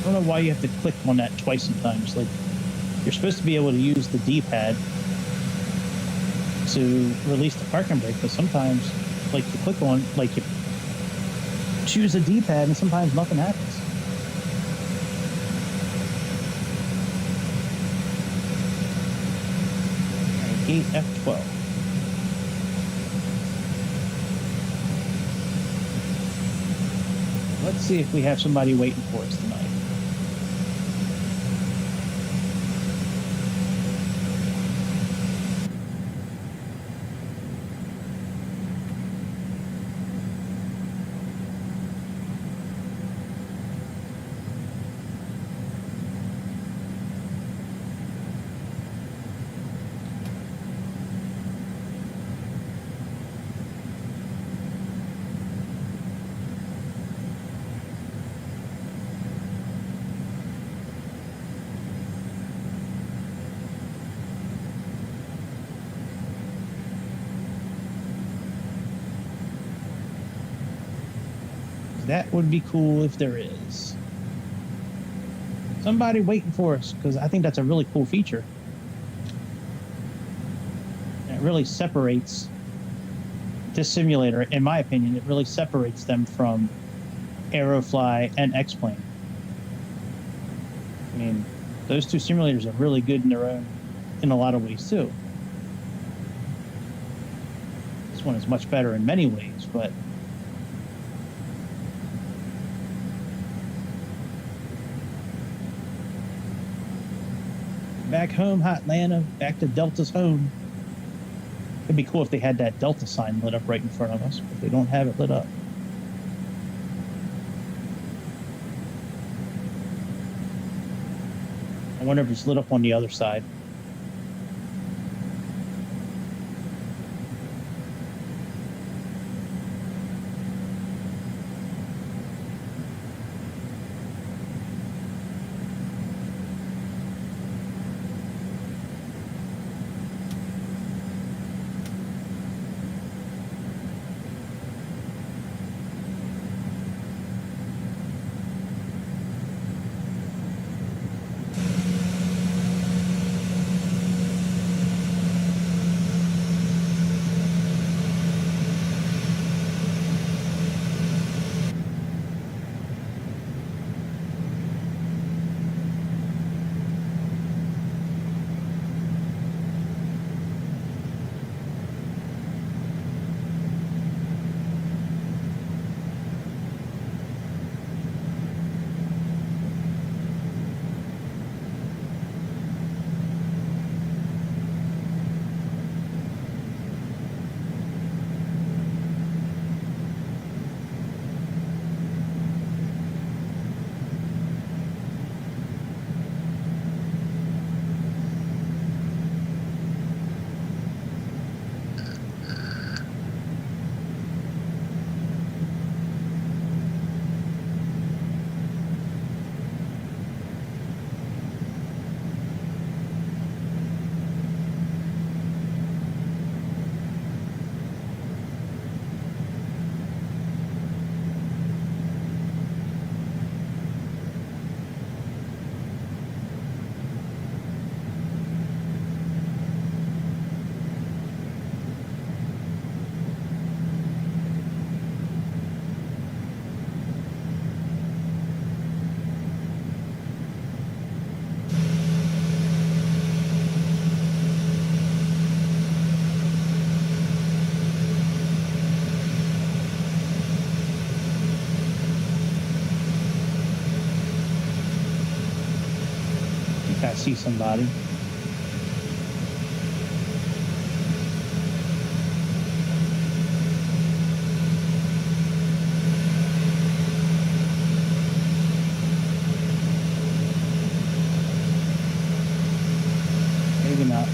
I don't know why you have to click on that twice sometimes. Like, you're supposed to be able to use the D-pad to release the parking brake, but sometimes, like, you click on, like, you choose the D-pad and sometimes nothing happens. All right, gate F12. Let's see if we have somebody waiting for us tonight. That would be cool if there is. Somebody waiting for us, because I think that's a really cool feature. And it really separates this simulator, in my opinion, it really separates them from Aerofly and X-Plane. I mean, those two simulators are really good in their own, in a lot of ways too. This one is much better in many ways, but back home, hot Atlanta, back to Delta's home. It'd be cool if they had that Delta sign lit up right in front of us, but they don't have it lit up. I wonder if it's lit up on the other side. I see somebody. Maybe not.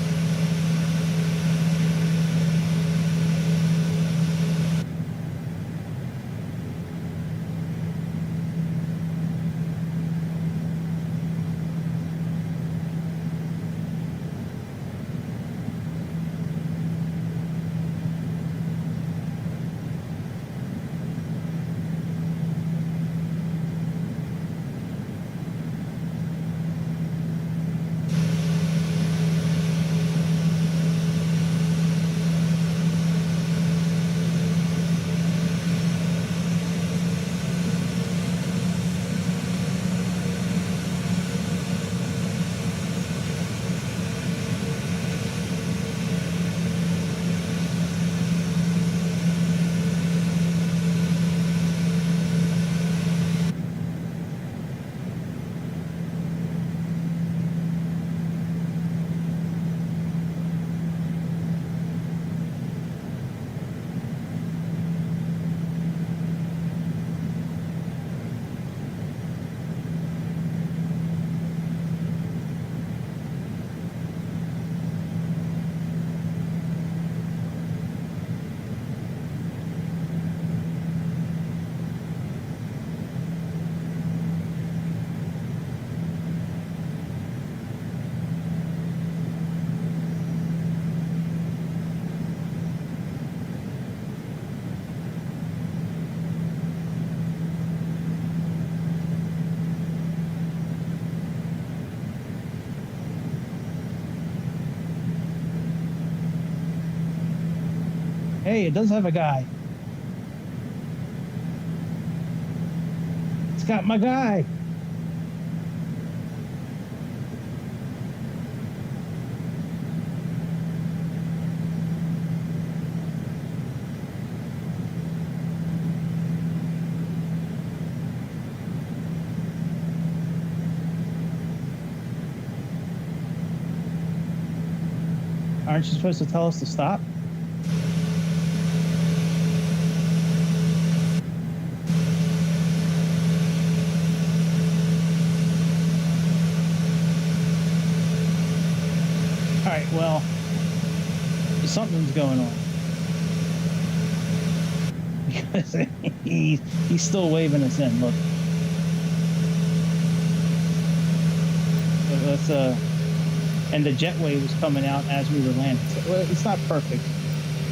Hey, it does have a guy. It's got my guy. Aren't you supposed to tell us to stop? All right, well, something's going on. Because he's still waving us in, look. Let's, and the jetway was coming out as we were landing. So, well, it's not perfect.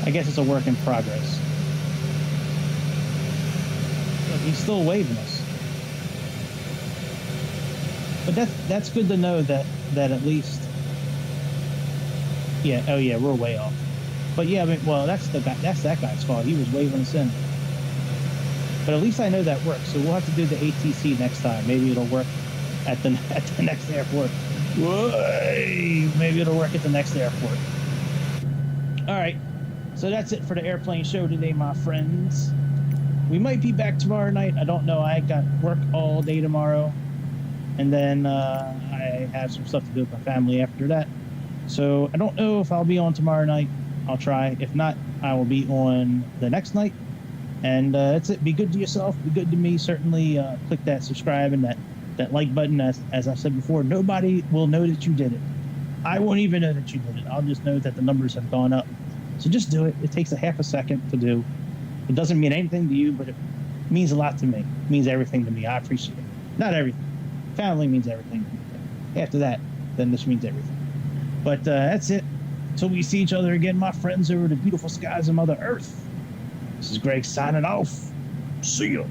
I guess it's a work in progress. But he's still waving us. But that's good to know that at least. Yeah. Oh yeah, we're way off. But yeah, I mean, well, that's that guy's fault. He was waving us in. But at least I know that works. So we'll have to do the ATC next time. Maybe it'll work at the next airport. Whoa, maybe it'll work at the next airport. All right, so that's it for the airplane show today, my friends. We might be back tomorrow night. I don't know. I got work all day tomorrow, and then I have some stuff to do with my family after that. So I don't know if I'll be on tomorrow night. I'll try. If not, I will be on the next night. And that's it. Be good to yourself. Be good to me. Certainly click that subscribe and that like button. As I said before, nobody will know that you did it. I won't even know that you did it. I'll just know that the numbers have gone up. So just do it. It takes a half a second to do. It doesn't mean anything to you, but it means a lot to me. It means everything to me. I appreciate it. Not everything. Family means everything. After that, then this means everything. But that's it. Till we see each other again, my friends, over the beautiful skies of Mother Earth. This is Greg signing off. See ya.